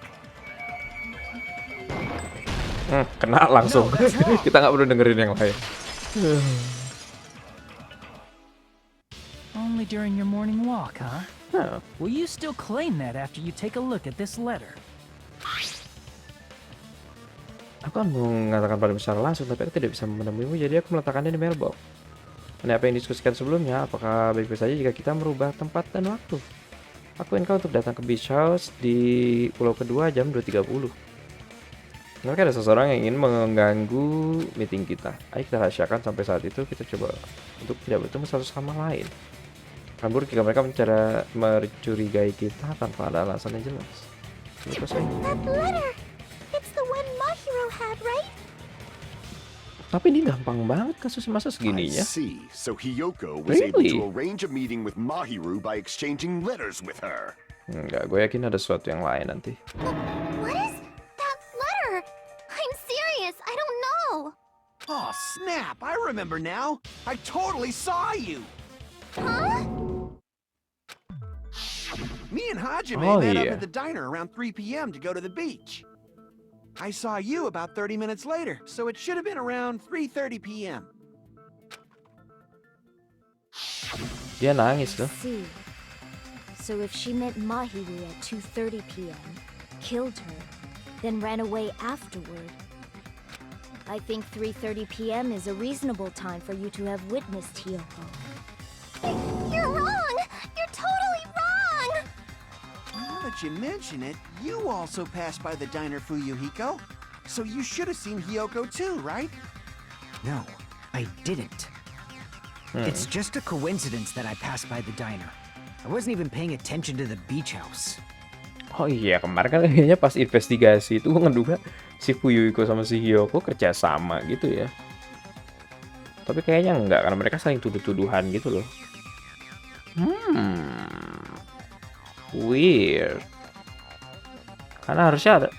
Kena langsung. Kita nggak perlu dengerin yang lain. Only during your morning walk, huh? Will you still claim that after you take a look at this letter? Aku kan mengatakan padamu secara langsung, tapi aku tidak bisa menemuimu, jadi aku meletakkannya di mailbox. Ini apa yang diskusikan sebelumnya? Apakah baik-baik saja jika kita merubah tempat dan waktu? Aku ingin kau untuk datang ke beach house di pulau kedua jam 2.30. Mereka ada seseorang yang ingin mengganggu meeting kita. Ayo kita rahasiakan sampai saat itu kita coba untuk tidak bertemu satu sama lain. Kabur jika mereka mencurigai kita tanpa ada alasan yang jelas. Itu saja. That letter! It's the one Mahiro had, right? Tapi ini gampang banget kasusnya, masa I segininya. see. So Hiyoko was able Really? to arrange a meeting with Mahiru by exchanging letters with her. Enggak, gue yakin ada sesuatu yang lain nanti. What is that letter? I'm serious, I don't know. Oh, snap! I remember now. I totally saw you. Huh? Me and Hajime Oh, met yeah. up at the diner around 3 p.m. to go to the beach. I saw you about 30 minutes later, so it should have been around 3:30 p.m. Dia nangis loh. See. So if she met Mahiru at 2:30 p.m., killed her, then ran away afterward, I think 3:30 p.m. is a reasonable time for you to have witnessed Hiyoko. You're wrong! You're totally wrong! Now that you mention it, you also passed by the diner, Fuyuhiko. So you should have seen Hiyoko too, right? No, I didn't. It's just a coincidence that I passed by the diner. I wasn't even paying attention to the beach house. Oh iya, kemarin kan kayaknya pas investigasi itu gue ngeduga si Fuyuhiko sama si Hiyoko kerja sama gitu ya. Tapi kayaknya enggak, karena mereka saling tuduh-tuduhan gitu loh. Weird. Karena harusnya ada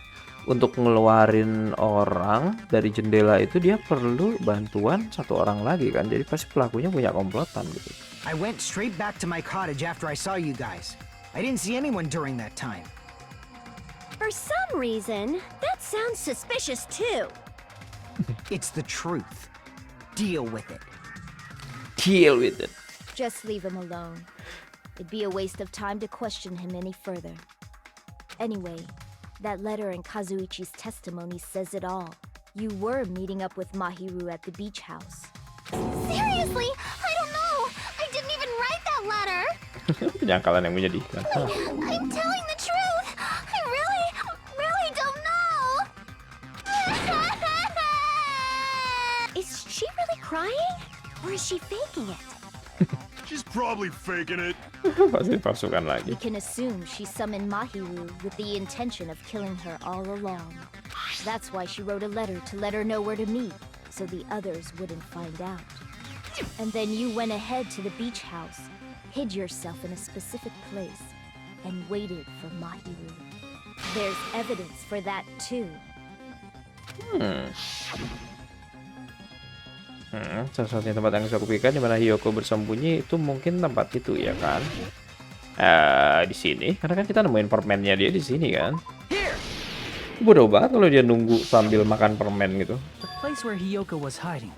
untuk ngeluarin orang dari jendela itu dia perlu bantuan satu orang lagi kan. Jadi pasti pelakunya punya komplotan gitu. I went straight back to my cottage after I saw you guys. I didn't see anyone during that time. For some reason, that sounds suspicious too. It's the truth. Deal with it. Deal with it. Just leave him alone. It'd be a waste of time to question him any further. Anyway, that letter in Kazuichi's testimony says it all. You were meeting up with Mahiru at the beach house. Seriously? I don't know. I didn't even write that letter. Penyangkalan yang menyedihkan. I'm telling the truth. I really don't know. Is she really crying? Or is she faking it? She's probably faking it. Pasti pasukan lagi. We can assume she summoned Mahiru with the intention of killing her all along. That's why she wrote a letter to let her know where to meet, so the others wouldn't find out. And then you went ahead to the beach house, hid yourself in a specific place, and waited for Mahiru. There's evidence for that too. Salah satunya tempat yang saya pikirkan di mana Hiyoko bersembunyi itu mungkin tempat itu ya kan? Di sini, karena kan kita nemuin permennya dia di sini kan? Bodoh banget kalau dia nunggu sambil makan permen gitu. The place where Hiyoko was hiding.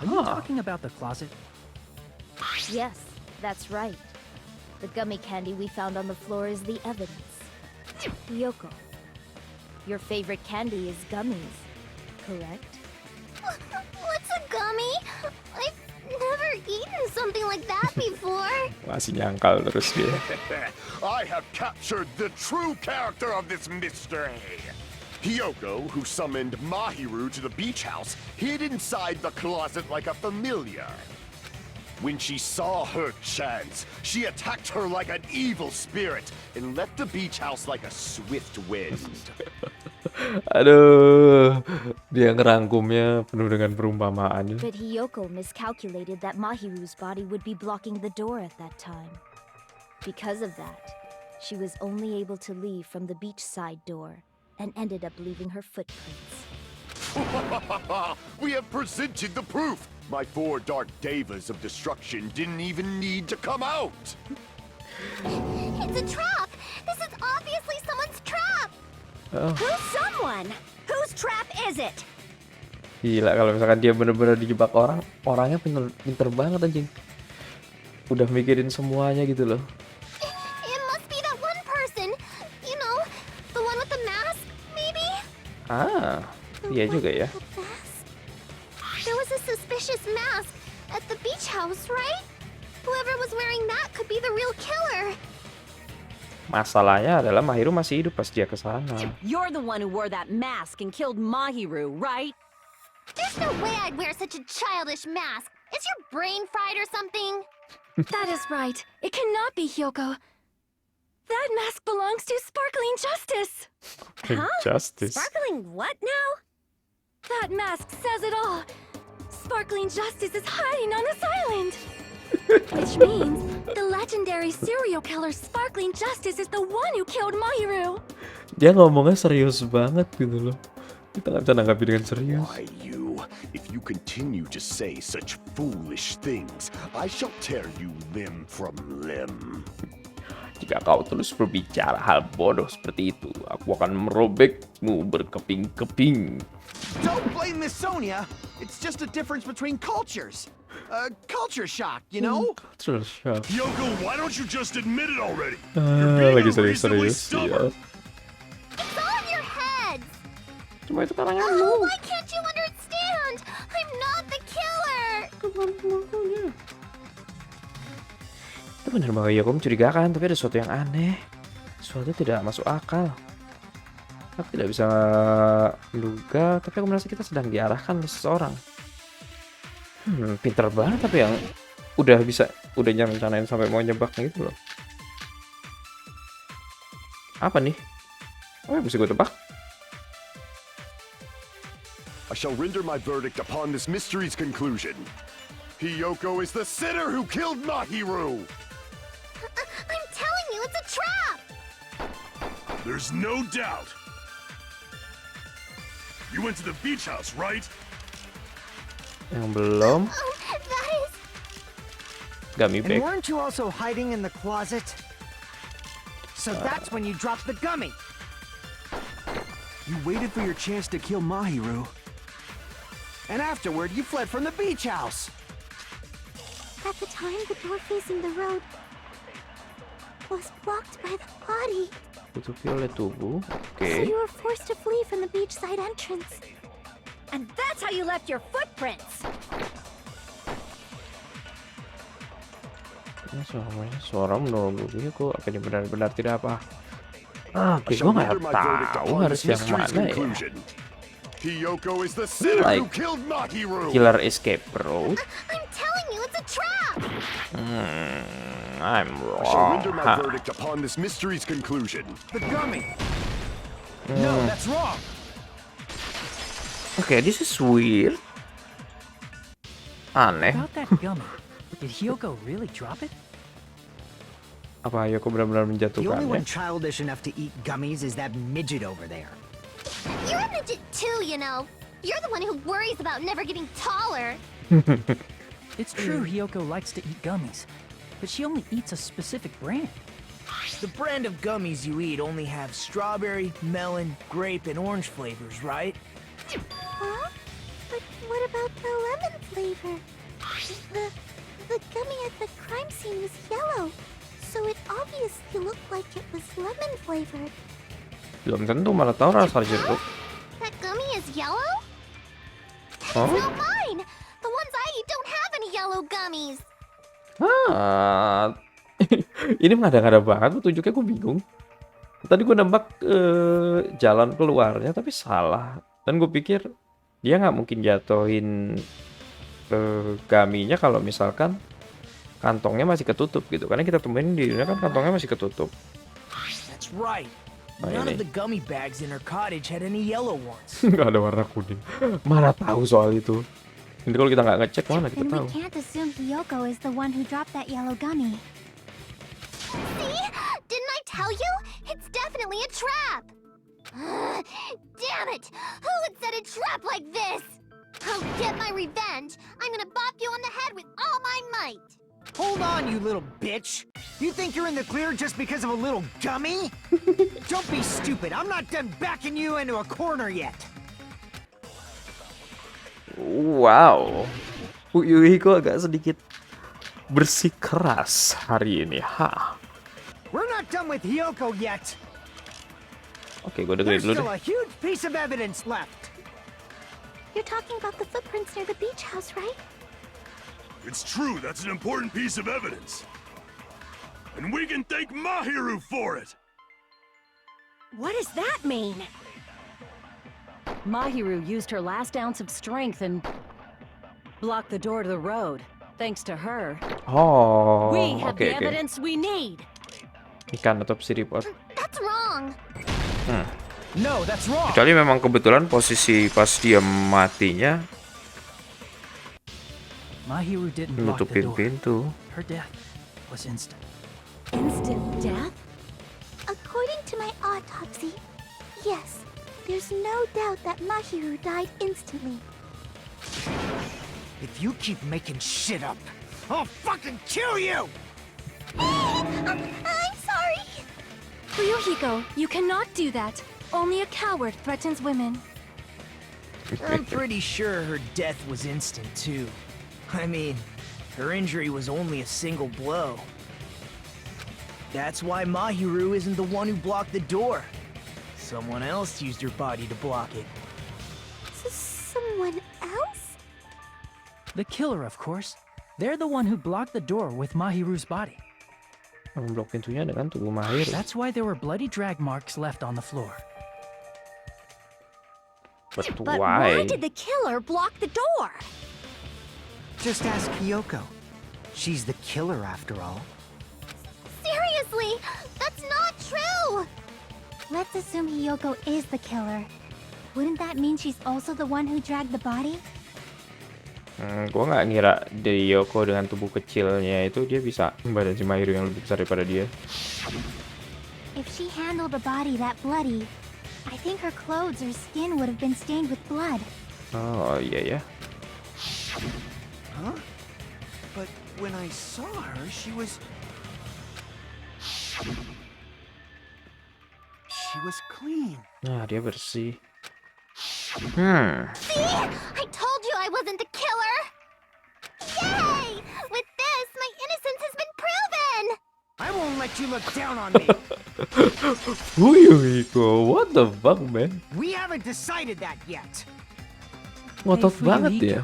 Are you talking about the closet? Yes, that's right. The gummy candy we found on the floor is the evidence. Hiyoko, your favorite candy is gummies, correct? What's a gummy? I've never eaten something like that before. Masih nyangkal terus dia. I have captured the true character of this mystery. Hiyoko, who summoned Mahiru to the beach house, hid inside the closet like a familiar. When she saw her chance, she attacked her like an evil spirit and left the beach house like a swift wind. Aduh, dia ngerangkumnya penuh dengan perumpamaan. But Hiyoko miscalculated that Mahiru's body would be blocking the door at that time. Because of that, she was only able to leave from the beachside door and ended up leaving her footprints. We have presented the proof! My 4 dark devas of destruction didn't even need to come out! It's a trap! This is obviously someone's trap! Who's someone? Whose trap is it? Gila kalau misalkan dia bener-bener dijebak orang, orangnya pinter banget anjing. Udah mikirin semuanya gitu loh. It must be that one person. You know, the one with the mask, maybe? Iya juga ya. There was a suspicious mask at the beach house, right? Whoever was wearing that could be the real killer. Masalahnya adalah Mahiru masih hidup pas dia kesana. You're the one who wore that mask and killed Mahiru, right? There's no way I'd wear such a childish mask. Is your brain fried or something? That is right. It cannot be Hiyoko. That mask belongs to Sparkling Justice. Justice. Sparkling what now? That mask says it all. Sparkling Justice is hiding on this island. Which means the legendary serial killer Sparkling Justice is the one who killed Mahiru. Dia ngomongnya serius banget gitu loh. Kita nggak bisa nanggapi dengan serius. Why you? If you continue to say such foolish things, I shall tear you limb from limb. Jika kau terus berbicara hal bodoh seperti itu, aku akan merobekmu berkeping-keping. Don't blame Miss Sonia. It's just a difference between cultures. Culture shock, you know? Culture shock. Hiyoko, why don't you just admit it already? You're being Lagi unreasonably serius-serius stubborn. ya. It's all in your heads. Cuma itu karangan Oh, lu. why can't you understand? I'm not the killer. Itu benar bahwa Hiyoko mencurigakan, tapi ada sesuatu yang aneh. Sesuatu tidak masuk akal. Aku tidak bisa menduga, tapi aku merasa kita sedang diarahkan oleh seseorang. Pinter banget tapi yang udah nyerencanain sampai mau nyebaknya gitu loh. Apa nih? Apa yang mesti gue tebak? I shall render my verdict upon this mystery's conclusion. Hiyoko is the sinner who killed Mahiru! There's no doubt. You went to the beach house, right? Yang belum. That is... Gummy And bag. weren't you also hiding in the closet? So that's when you dropped the gummy. You waited for your chance to kill Mahiru. And afterward, you fled from the beach house. At the time, the door facing the road was blocked by the body. Tutupi oleh tubuh. So Oke. you were forced to flee from the beachside entrance. And that's how you left your footprints! Ini suara menurut gue kok akhirnya benar-benar tidak apa. Oke, I gue shall nggak render my verdict tahu upon harus this yang mystery's mana ya. conclusion. Hiyoko is the sinner who Like killed Mahiru. Killer escape route. I'm telling you, it's a trap! I'm I shall render wrong. my verdict upon this mystery's conclusion. The gummy. No, that's wrong. Oke, this is weird. Aneh. About that gummy, did Hiyoko really drop it? Apa Hiyoko benar-benar The only one menjatuhkannya? childish enough to eat gummies is that midget over there. You're a midget too, you know. You're the one who worries about never getting taller. It's true Hiyoko likes to eat gummies, but she only eats a specific brand. The brand of gummies you eat only have strawberry, melon, grape, and orange flavors, right? Huh? But what about the lemon flavor? The gummy at the crime scene was yellow, so it obviously looked like it was lemon flavored. Belum tentu malah tahu rasa jeruk. That gummy is yellow? Oh? It's not mine! The ones I eat don't have any yellow gummies! Ah. Ini mengada-ngada banget petunjuknya, gue bingung. Tadi gue nembak jalan keluarnya tapi salah. Dan gue pikir dia nggak mungkin jatuhin gaminya kalau misalkan kantongnya masih ketutup gitu. Karena kita temuin di dunia kan kantongnya masih ketutup. That's right. Oh, None ini. of the gummy bags in her cottage had any yellow ones. Nggak ada warna kuning. Mana tahu soal itu. Ini kalau kita nggak ngecek mana kita Then tahu. we can't assume Hiyoko is the one who dropped that yellow gummy. See? Didn't I tell you? It's definitely a trap! Damn it! Who would set a trap like this? I'll get my revenge! I'm gonna bop you on the head with all my might! Hold on, you little bitch! You think you're in the clear just because of a little gummy? Don't be stupid. I'm not done backing you into a corner yet. Wow. Fuyuhiko agak sedikit bersikeras hari ini. Ha. We're not done with Hiyoko yet. Oke, gue dengerin There's dulu still deh. a huge piece of evidence left. You're talking about the footprints near the beach house, right? It's true, that's an important piece of evidence. And we can thank Mahiru for it! What does that mean? Mahiru used her last ounce of strength and blocked the door to the road. Thanks to her, Oh, we have oke the oke. evidence we need. Ikan otopsi report. That's wrong! No, that's wrong. Kecuali memang kebetulan posisi pas dia matinya Mahiru didn't block the nutupin door. pintu. Her death was instant. Instant death? According to my autopsy, yes, there's no doubt that Mahiru died instantly. If you keep making shit up, I'll fucking kill you! I'm sorry! Fuyuhiko, you cannot do that. Only a coward threatens women. I'm pretty sure her death was instant, too. I mean, her injury was only a single blow. That's why Mahiru isn't the one who blocked the door. Someone else used her body to block it. Someone else? The killer, of course. They're the one who blocked the door with Mahiru's body. Memblok pintunya dengan tubuh Mahiru. That's why there were bloody drag marks left on the floor. But But why? why did the killer block the door? Just ask Hiyoko. She's the killer after all. Seriously, that's not true! Let's assume Hiyoko is the killer. Wouldn't that mean she's also the one who dragged the body? Gua nggak ngira Hiyoko dengan tubuh kecilnya itu dia bisa badan si Mahiru yang lebih besar daripada dia. If she handled a body that bloody, I think her clothes or skin would have been stained with blood. Oh iya ya. Huh? But when I saw her, she was clean. Nah, dia bersih. See? I told you I wasn't the killer! Yay! With this, my innocence has been proven! I won't let you look down on me. Fuyuhiko, what the fuck, man? We haven't decided that yet. Ngotot Hey, banget Fuyuhiko. ya.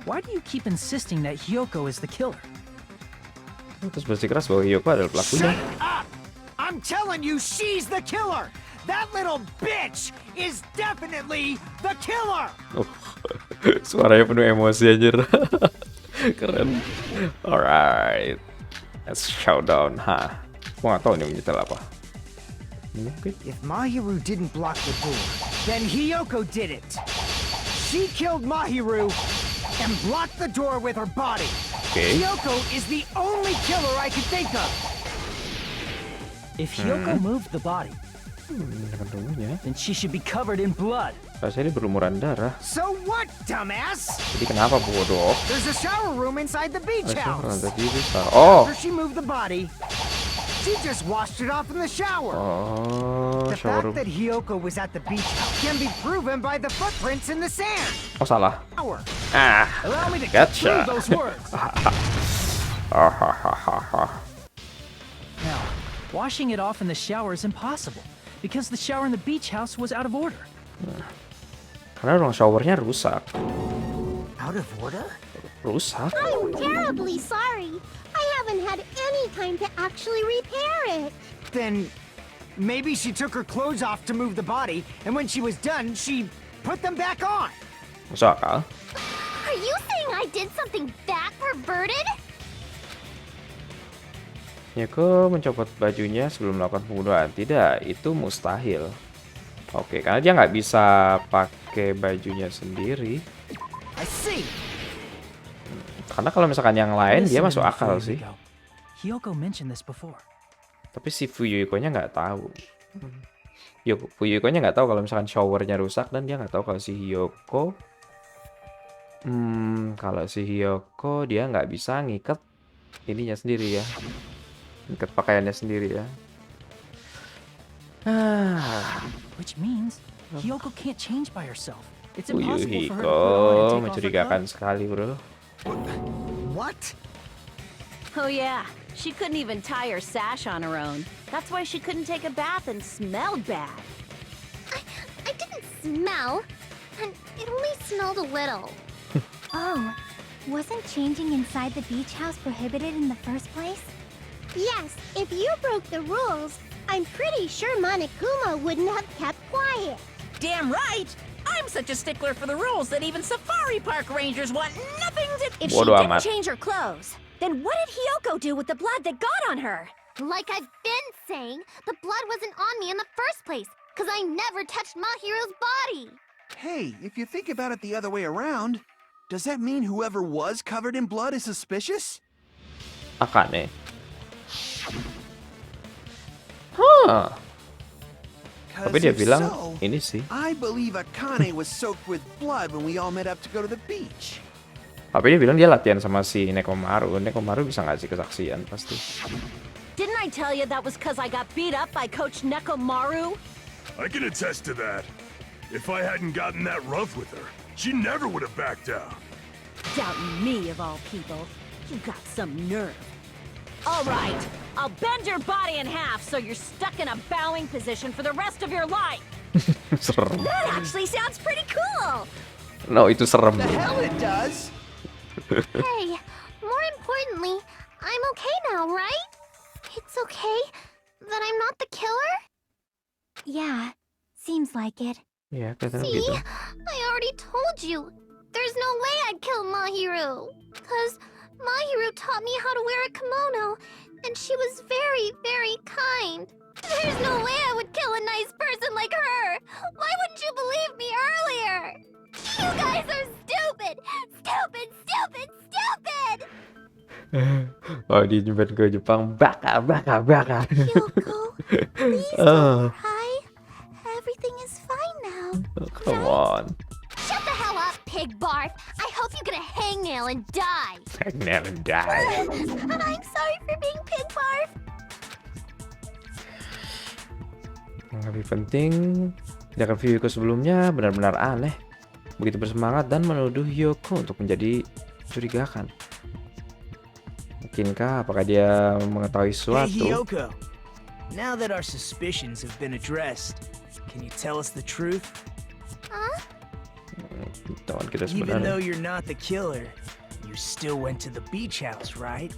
Why do you keep insisting that Hiyoko is the killer? Terus bersikeras bahwa Hiyoko adalah pelakunya. Shut up! I'm telling you, she's the killer! That little bitch is definitely the killer! Oh, suaranya penuh emosi anjir. Keren. Alright. Let's showdown, ha. Gua nggak tahu nih menyetel apa. Mungkin. If Mahiru didn't block the door, then Hiyoko did it. She killed Mahiru and blocked the door with her body. Okay. Hiyoko is the only killer I can think of. If Hiyoko moved the body, Dengan tubuhnya. then she should be covered in blood. Rasanya dia berlumuran darah. So what, dumbass? Jadi kenapa bodoh? There's a shower room inside the beach Rasanya orang house. tadi bisa. Oh. After she moved the body, she just washed it off in the shower. Oh, The shower fact that Hiyoko was at the beach house can be proven by the footprints in the sand. Oh, salah. Shower. Ah. Allow me to get through Gotcha. those words. Now, washing it off in the shower is impossible because the shower in the beach house was out of order. Karena ruang showernya rusak. Out of order? Rusak? I'm terribly sorry. I haven't had any time to actually repair it. Then maybe she took her clothes off to move the body, and when she was done, she put them back on. Masuk akal? Are you saying I did something that perverted? Hiyoko mencopot bajunya sebelum melakukan pembunuhan. Tidak, itu mustahil. Oke, karena dia nggak bisa pakai bajunya sendiri. I see. Karena kalau misalkan yang lain dia Listen masuk to me, akal sih. Fuyuhiko. Hiyoko mentioned this before. Tapi si Fuyuhiko-nya nggak tahu. Fuyuhiko-nya nggak tahu kalau misalkan showernya rusak, dan dia nggak tahu kalau si Hiyoko kalau si Hiyoko dia nggak bisa ngikat ininya sendiri ya. Ngikat pakaiannya sendiri ya. Which means Hiyoko can't change by herself. It's impossible for her to put on and Fuyuhiko take off her mencurigakan clothes. sekali, bro. What? Oh yeah, she couldn't even tie her sash on her own. That's why she couldn't take a bath and smelled bad. I didn't smell, and it only smelled a little. Oh, wasn't changing inside the beach house prohibited in the first place? Yes, if you broke the rules, I'm pretty sure Monokuma wouldn't have kept quiet. Damn right! I'm such a stickler for the rules that even safari park rangers want nothing to... If she Bodo didn't amat. change her clothes, then what did Hiyoko do with the blood that got on her? Like I've been saying, the blood wasn't on me in the first place, because I never touched Mahiro's body. Hey, if you think about it the other way around, does that mean whoever was covered in blood is suspicious? Akane. Huh. Tapi dia if bilang so, ini sih. I believe Akane was soaked with blood when we all met up to go to the beach. Tapi dia bilang dia latihan sama si Nekomaru. Nekomaru bisa ngasih kesaksian pasti. Didn't I tell you that was because I got beat up by Coach Nekomaru? I can attest to that. If I hadn't gotten that rough with her, she never would have backed down. Doubting me, of all people. You got some nerve. All right, I'll bend your body in half so you're stuck in a bowing position for the rest of your life. Serem. That actually sounds pretty cool! No, itu serem. The hell it does! Hey, more importantly, I'm okay now, right? It's okay that I'm not the killer? Yeah, seems like it. Ya, kelihatannya See, begitu. I already told you. There's no way I'd kill Mahiru. Because Mahiru taught me how to wear a kimono, and she was very, very kind. There's no way I would kill a nice person like her. Why wouldn't you believe me earlier? You guys are stupid! Stupid, stupid, stupid! Oh, di Jepang ke Jepang. Baka. Hiyoko, Please Oh, don't cry. Everything is fine now. come on. Shut the hell up, pig barf! I hope you get a hangnail and die! I never die. I'm sorry for being pig barf. Yang lebih penting, tindakan Fuyuhiko sebelumnya benar-benar aneh. Begitu bersemangat dan menuduh Hiyoko untuk menjadi curigakan. Mungkinkah apakah dia mengetahui Hey sesuatu? Hiyoko, now that our suspicions have been addressed, can you tell us the truth? Teman kita Even though sebenarnya. you're not the killer, you still went to the beach house, right?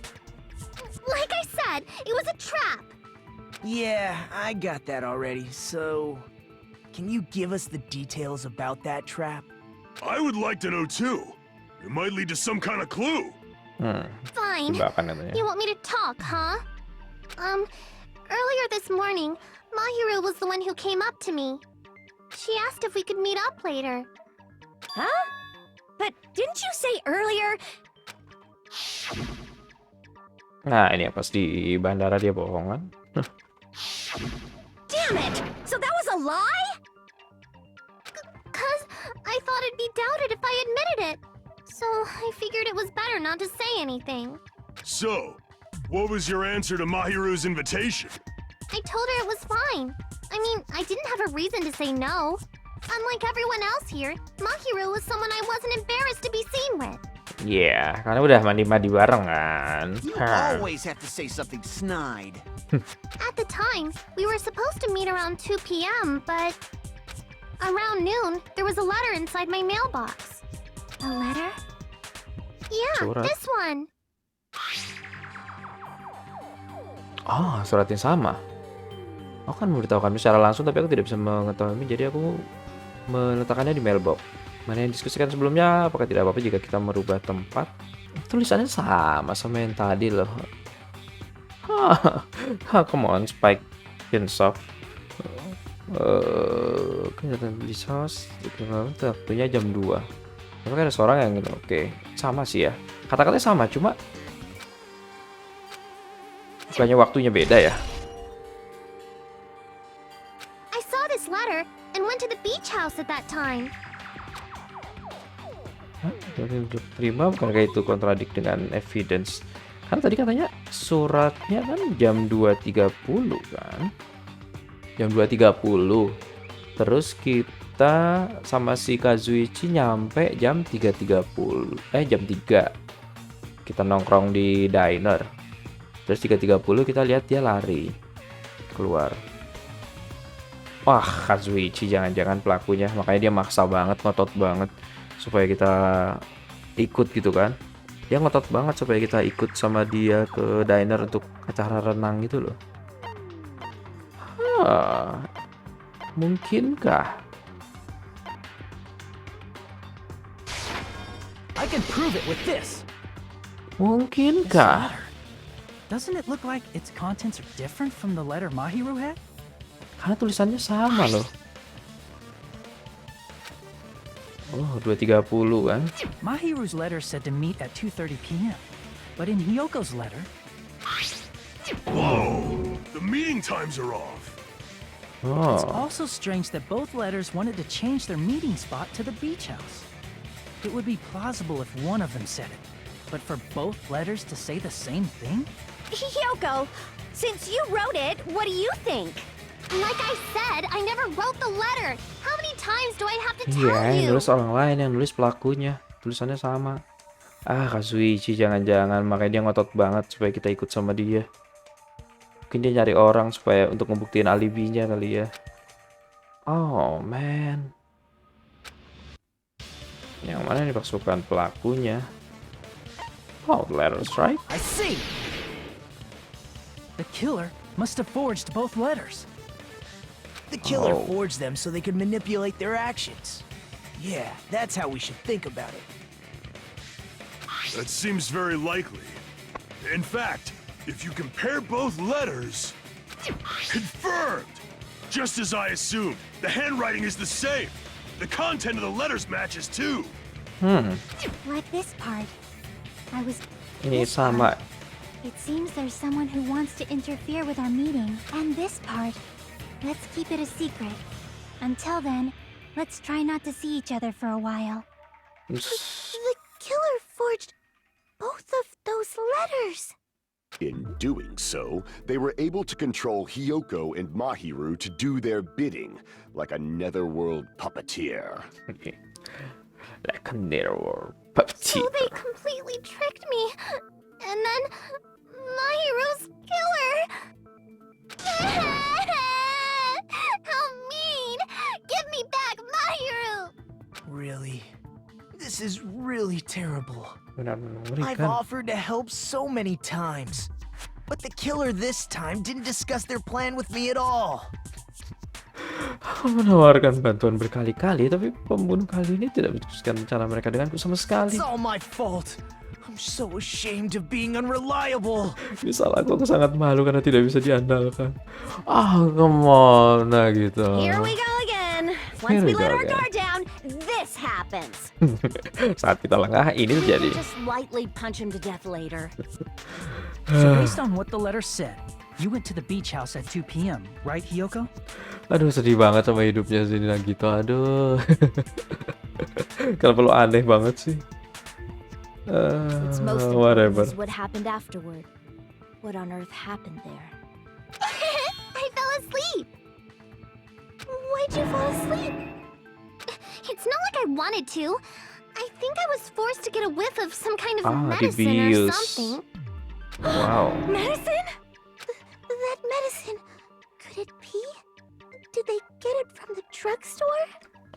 Like I said, it was a trap! Yeah, I got that already. So, can you give us the details about that trap? I would like to know too. It might lead to some kind of clue. Fine. Jebakan katanya. You want me to talk, huh? Earlier this morning, Mahiru was the one who came up to me. She asked if we could meet up later. Huh? But didn't you say earlier? Nah, ini pas di bandara dia bohong kan? Damn it! So that was a lie? Cause I thought it'd be doubted if I admitted it. So I figured it was better not to say anything. So, what was your answer to Mahiru's invitation? I told her it was fine. I mean, I didn't have a reason to say no. Unlike everyone else here, Mahiru was someone I wasn't embarrassed to be seen with. Iya, karena udah mandi-mandi bareng kan. You always have to say something snide. At the time, we were supposed to meet around 2 p.m., but around noon, there was a letter inside my mailbox. A letter? Yeah, Surat. this one. Oh, surat yang sama. Aku kan memberitahukan secara langsung, tapi aku tidak bisa mengetahui, jadi aku meletakkannya di mailbox. Mana yang diskusikan sebelumnya, apakah tidak apa-apa jika kita merubah tempat? Tulisannya sama yang tadi loh. Come on, Spike Insoft. Kelihatan di sos. Waktunya jam 2. Tapi kan ada seorang yang gitu. Oke, sama sih ya. Kata-katanya sama, cuma bukannya waktunya beda ya. I saw this letter and went to the beach house at that time. Terima, bukankah itu kontradik dengan evidence? Kan tadi katanya suratnya kan jam 2.30 kan? Jam 2.30. Terus kita sama si Kazuichi nyampe jam 3.30. Jam 3. Kita nongkrong di diner. Terus 3.30 kita lihat dia lari keluar. Wah, Kazuichi jangan-jangan pelakunya. Makanya dia maksa banget, ngotot banget supaya kita ikut gitu kan. Dia ngotot banget supaya kita ikut sama dia ke diner untuk acara renang gitu loh. Mungkinkah? I can prove it with this. Mungkinkah? Doesn't it look like its contents are different from the letter Mahiru had? Karena tulisannya sama loh. Oh, 2.30 kan? Mahiru's letter said to meet at 2:30 p.m. But in Hiyoko's letter... Whoa! The meeting times are off. It's Oh, also strange that both letters wanted to change their meeting spot to the beach house. It would be plausible if one of them said it, but for both letters to say the same thing? Hiyoko, since you wrote it, what do you think? Like I said, I never wrote the letter. How many times do I have to tell iya, yang you? nulis orang lain, yang nulis pelakunya. Tulisannya sama. Kazuichi jangan-jangan makanya dia ngotot banget supaya kita ikut sama dia. Mungkin dia nyari orang supaya untuk ngebuktiin alibinya kali ya. Oh man. Yang mana nih pasukan pelakunya? Oh, the letters, right? I see! The killer must have forged both letters. The killer Oh. forged them so they could manipulate their actions. Yeah, that's how we should think about it. That seems very likely. In fact, if you compare both letters... Confirmed! Just as I assumed, the handwriting is the same. The content of the letters matches too. Like this part. I was Ini sama. It seems there's someone who wants to interfere with our meeting. And this part, let's keep it a secret. Until then, let's try not to see each other for a while. The killer forged both of those letters. In doing so, they were able to control Hiyoko and Mahiru to do their bidding, like a netherworld puppeteer. Okay. Like a netherworld puppeteer. So they completely tricked me. And then Mahiru's killer. How mean! Give me back Mahiru! Really? This is really terrible. Benar-benar I've mengerikan. offered to help so many times. But the killer this time didn't discuss their plan with me at all. Menawarkan bantuan berkali-kali, tapi pembunuh kali ini tidak mendiskusikan rencana mereka denganku sama sekali. It's all my fault. I'm so ashamed of being unreliable. Ini salahku, aku sangat malu karena tidak bisa diandalkan. Kemana gitu. Here we go again. Once we let our guard down, this happens. Saat kita lengah, ini We terjadi. can just lightly punch him to death later. So based on what the letter said, you went to the beach house at 2 p.m., right, Hiyoko? Aduh, sedih banget sama hidupnya sini gitu. Aduh. Kenapa lu aneh banget sih? What's most Whatever. important is what happened afterward. What on earth happened there? I fell asleep. Why'd you fall asleep? It's not like I wanted to. I think I was forced to get a whiff of some kind of medicine or dibius. something. Wow. Medicine? That medicine. Could it be? Did they get it from the drugstore?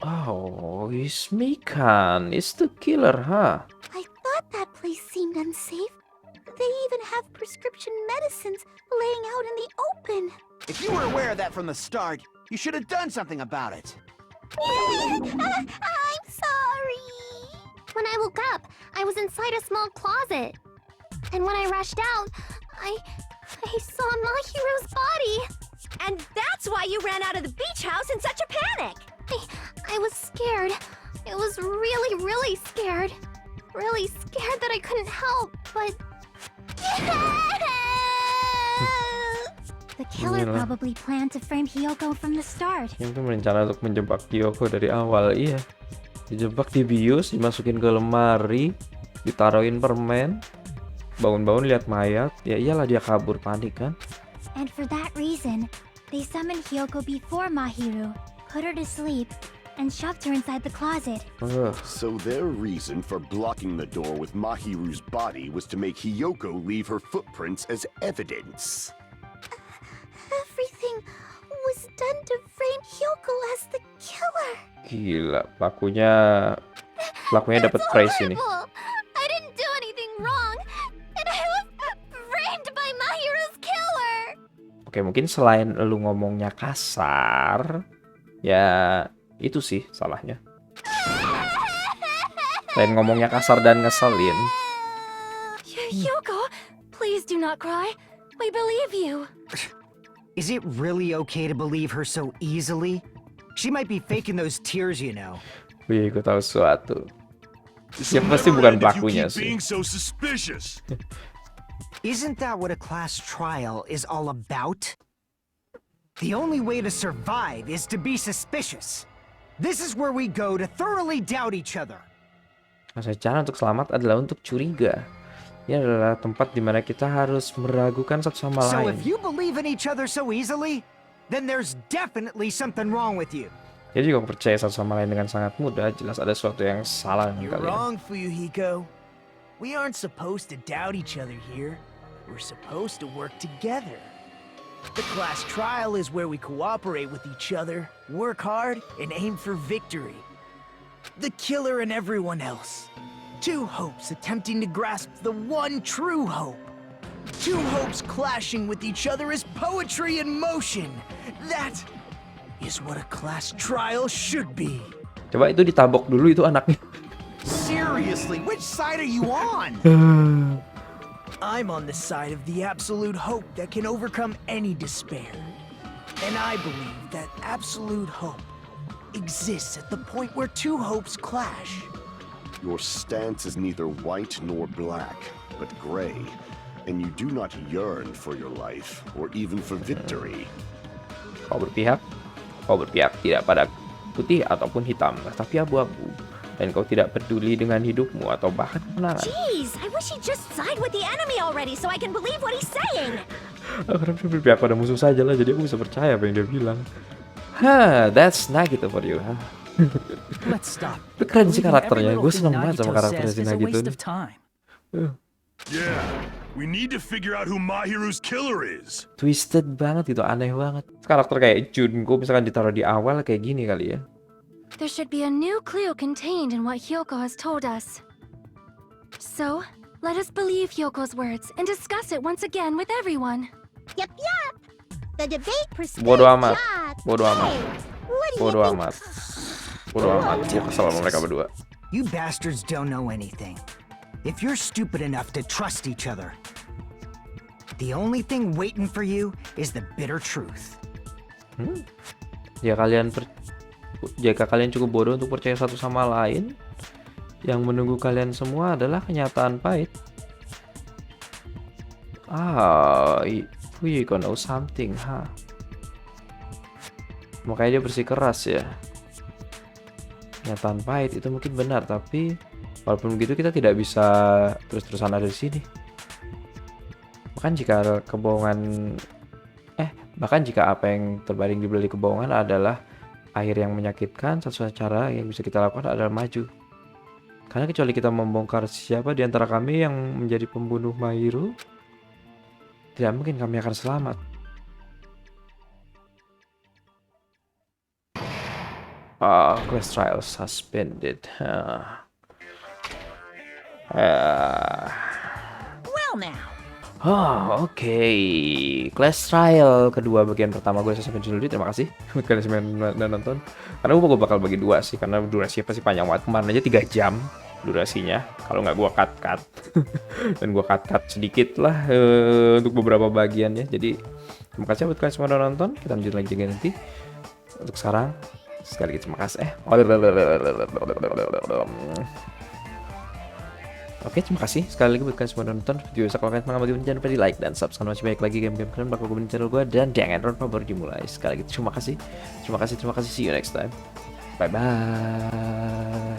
Oh, it's Mainkan. It's the killer, huh? I thought that place seemed unsafe. They even have prescription medicines laying out in the open. If you were aware of that from the start, you should have done something about it. I'm sorry. When I woke up, I was inside a small closet. And when I rushed out, I saw Mahiru's body. And that's why you ran out of the beach house in such a panic! I was scared. I was really, really scared. Really scared that I couldn't help, but... The killer Inilah. probably planned to frame Hiyoko from the start. Yang itu merencana untuk menjebak Hiyoko dari awal, iya. Dijebak, dibius, dimasukin ke lemari, ditaruhin permen, bangun-bangun lihat mayat, ya iyalah dia kabur, panik kan. And for that reason, they summoned Hiyoko before Mahiru, put her to sleep, and shoved her inside the closet. So their reason for blocking the door with Mahiru's body was to make Hiyoko leave her footprints as evidence. Everything was done to frame Hiyoko as the killer. Gila, pelakunya dapat prize ini. Horrible. I didn't do anything wrong, and I was framed by Mahiru's killer. Oke, mungkin selain lu ngomongnya kasar, ya itu sih salahnya. Selain ngomongnya kasar dan ngeselin. Hiyoko, please do not cry. We believe you. Is it really okay to believe her so easily? She might be faking those tears, you know. Wih, gue tahu sesuatu. This Ya will pasti never bukan end if you pelakunya keep sih. being so suspicious. Isn't that what a class trial is all about? The only way to survive is to be suspicious. This is where we go to thoroughly doubt each other. Masa cara untuk selamat adalah untuk curiga. Ini adalah tempat di mana kita harus meragukan satu sama So lain. if you believe in each other so easily, then there's definitely something wrong with you. Jadi juga percaya satu sama lain dengan sangat mudah, jelas ada sesuatu yang salah dengan You're kalian. wrong, Fuyuhiko. We aren't supposed to doubt each other here. We're supposed to work together. The class trial is where we cooperate with each other, work hard, and aim for victory. The killer and everyone else. Two hopes attempting to grasp the one true hope. Two hopes clashing with each other is poetry in motion. That is what a class trial should be. Coba itu ditabok dulu itu anaknya. Seriously, which side are you on? I'm on the side of the absolute hope that can overcome any despair. And I believe that absolute hope exists at the point where two hopes clash. Your stance is neither white nor black, but gray. and you do not yearn for your life or even for victory. Kau berpihak tidak pada putih ataupun hitam, tapi abu-abu. Dan kau tidak peduli dengan hidupmu atau bahkan kemenangan. Jeez, I wish he just side with the enemy already so I can believe what he's saying. Aku harus berpihak pada musuh saja lah, jadi aku bisa percaya apa yang dia bilang. That's Nagito for you, huh? Let's stop. Itu keren sih Believing karakternya, every gue little seneng thing banget sama Nagito karakternya says si is a Nagito waste nih. of time. Yeah, we need to figure out who Mahiru's killer is. Twisted banget itu, aneh banget. Karakter kayak Junko misalkan ditaruh di awal kayak gini kali ya. There should be a new clue contained in what Hiyoko has told us. So, let us believe Hyoko's words and discuss it once again with everyone. Yup, yup. The debate proceeds. Bodo amat. Bodo amat. Hey, what do you Bodo think? amat. Bodo amat. Gue kesel sama mereka berdua. You bastards don't know anything. If you're stupid enough to trust each other, the only thing waiting for you is the bitter truth. Jika kalian cukup bodoh untuk percaya satu sama lain, yang menunggu kalian semua adalah kenyataan pahit. Fuyuhiko know something, Makanya dia bersikeras ya. Kenyataan pahit itu mungkin benar, tapi walaupun begitu kita tidak bisa terus-terusan ada di sini. Bahkan jika apa yang terbaring di balik kebohongan adalah akhir yang menyakitkan, satu-satunya cara yang bisa kita lakukan adalah maju. Karena kecuali kita membongkar siapa di antara kami yang menjadi pembunuh Mahiru, tidak mungkin kami akan selamat. Class trial suspended. Well now. Oke. Class trial kedua bagian pertama gue sampai dulu. Terima kasih buat kalian semua yang nonton. Karena gue bakal bagi dua sih, karena durasinya pasti panjang banget. Kemarin aja 3 jam durasinya. Kalau nggak gue cut dan gue cut sedikit lah untuk beberapa bagiannya. Jadi terima kasih buat kalian semua yang nonton. Kita lanjut lagi nanti. Untuk sekarang sekali lagi terima kasih. Oke, terima kasih sekali lagi buat kalian semua yang nonton video saya. Kalau kalian senang bagi jangan lupa di like dan subscribe, masih banyak lagi game-game kalian bakal gue di channel gue. Dan Danganronpa baru dimulai. Sekali lagi terima kasih, see you next time, bye bye.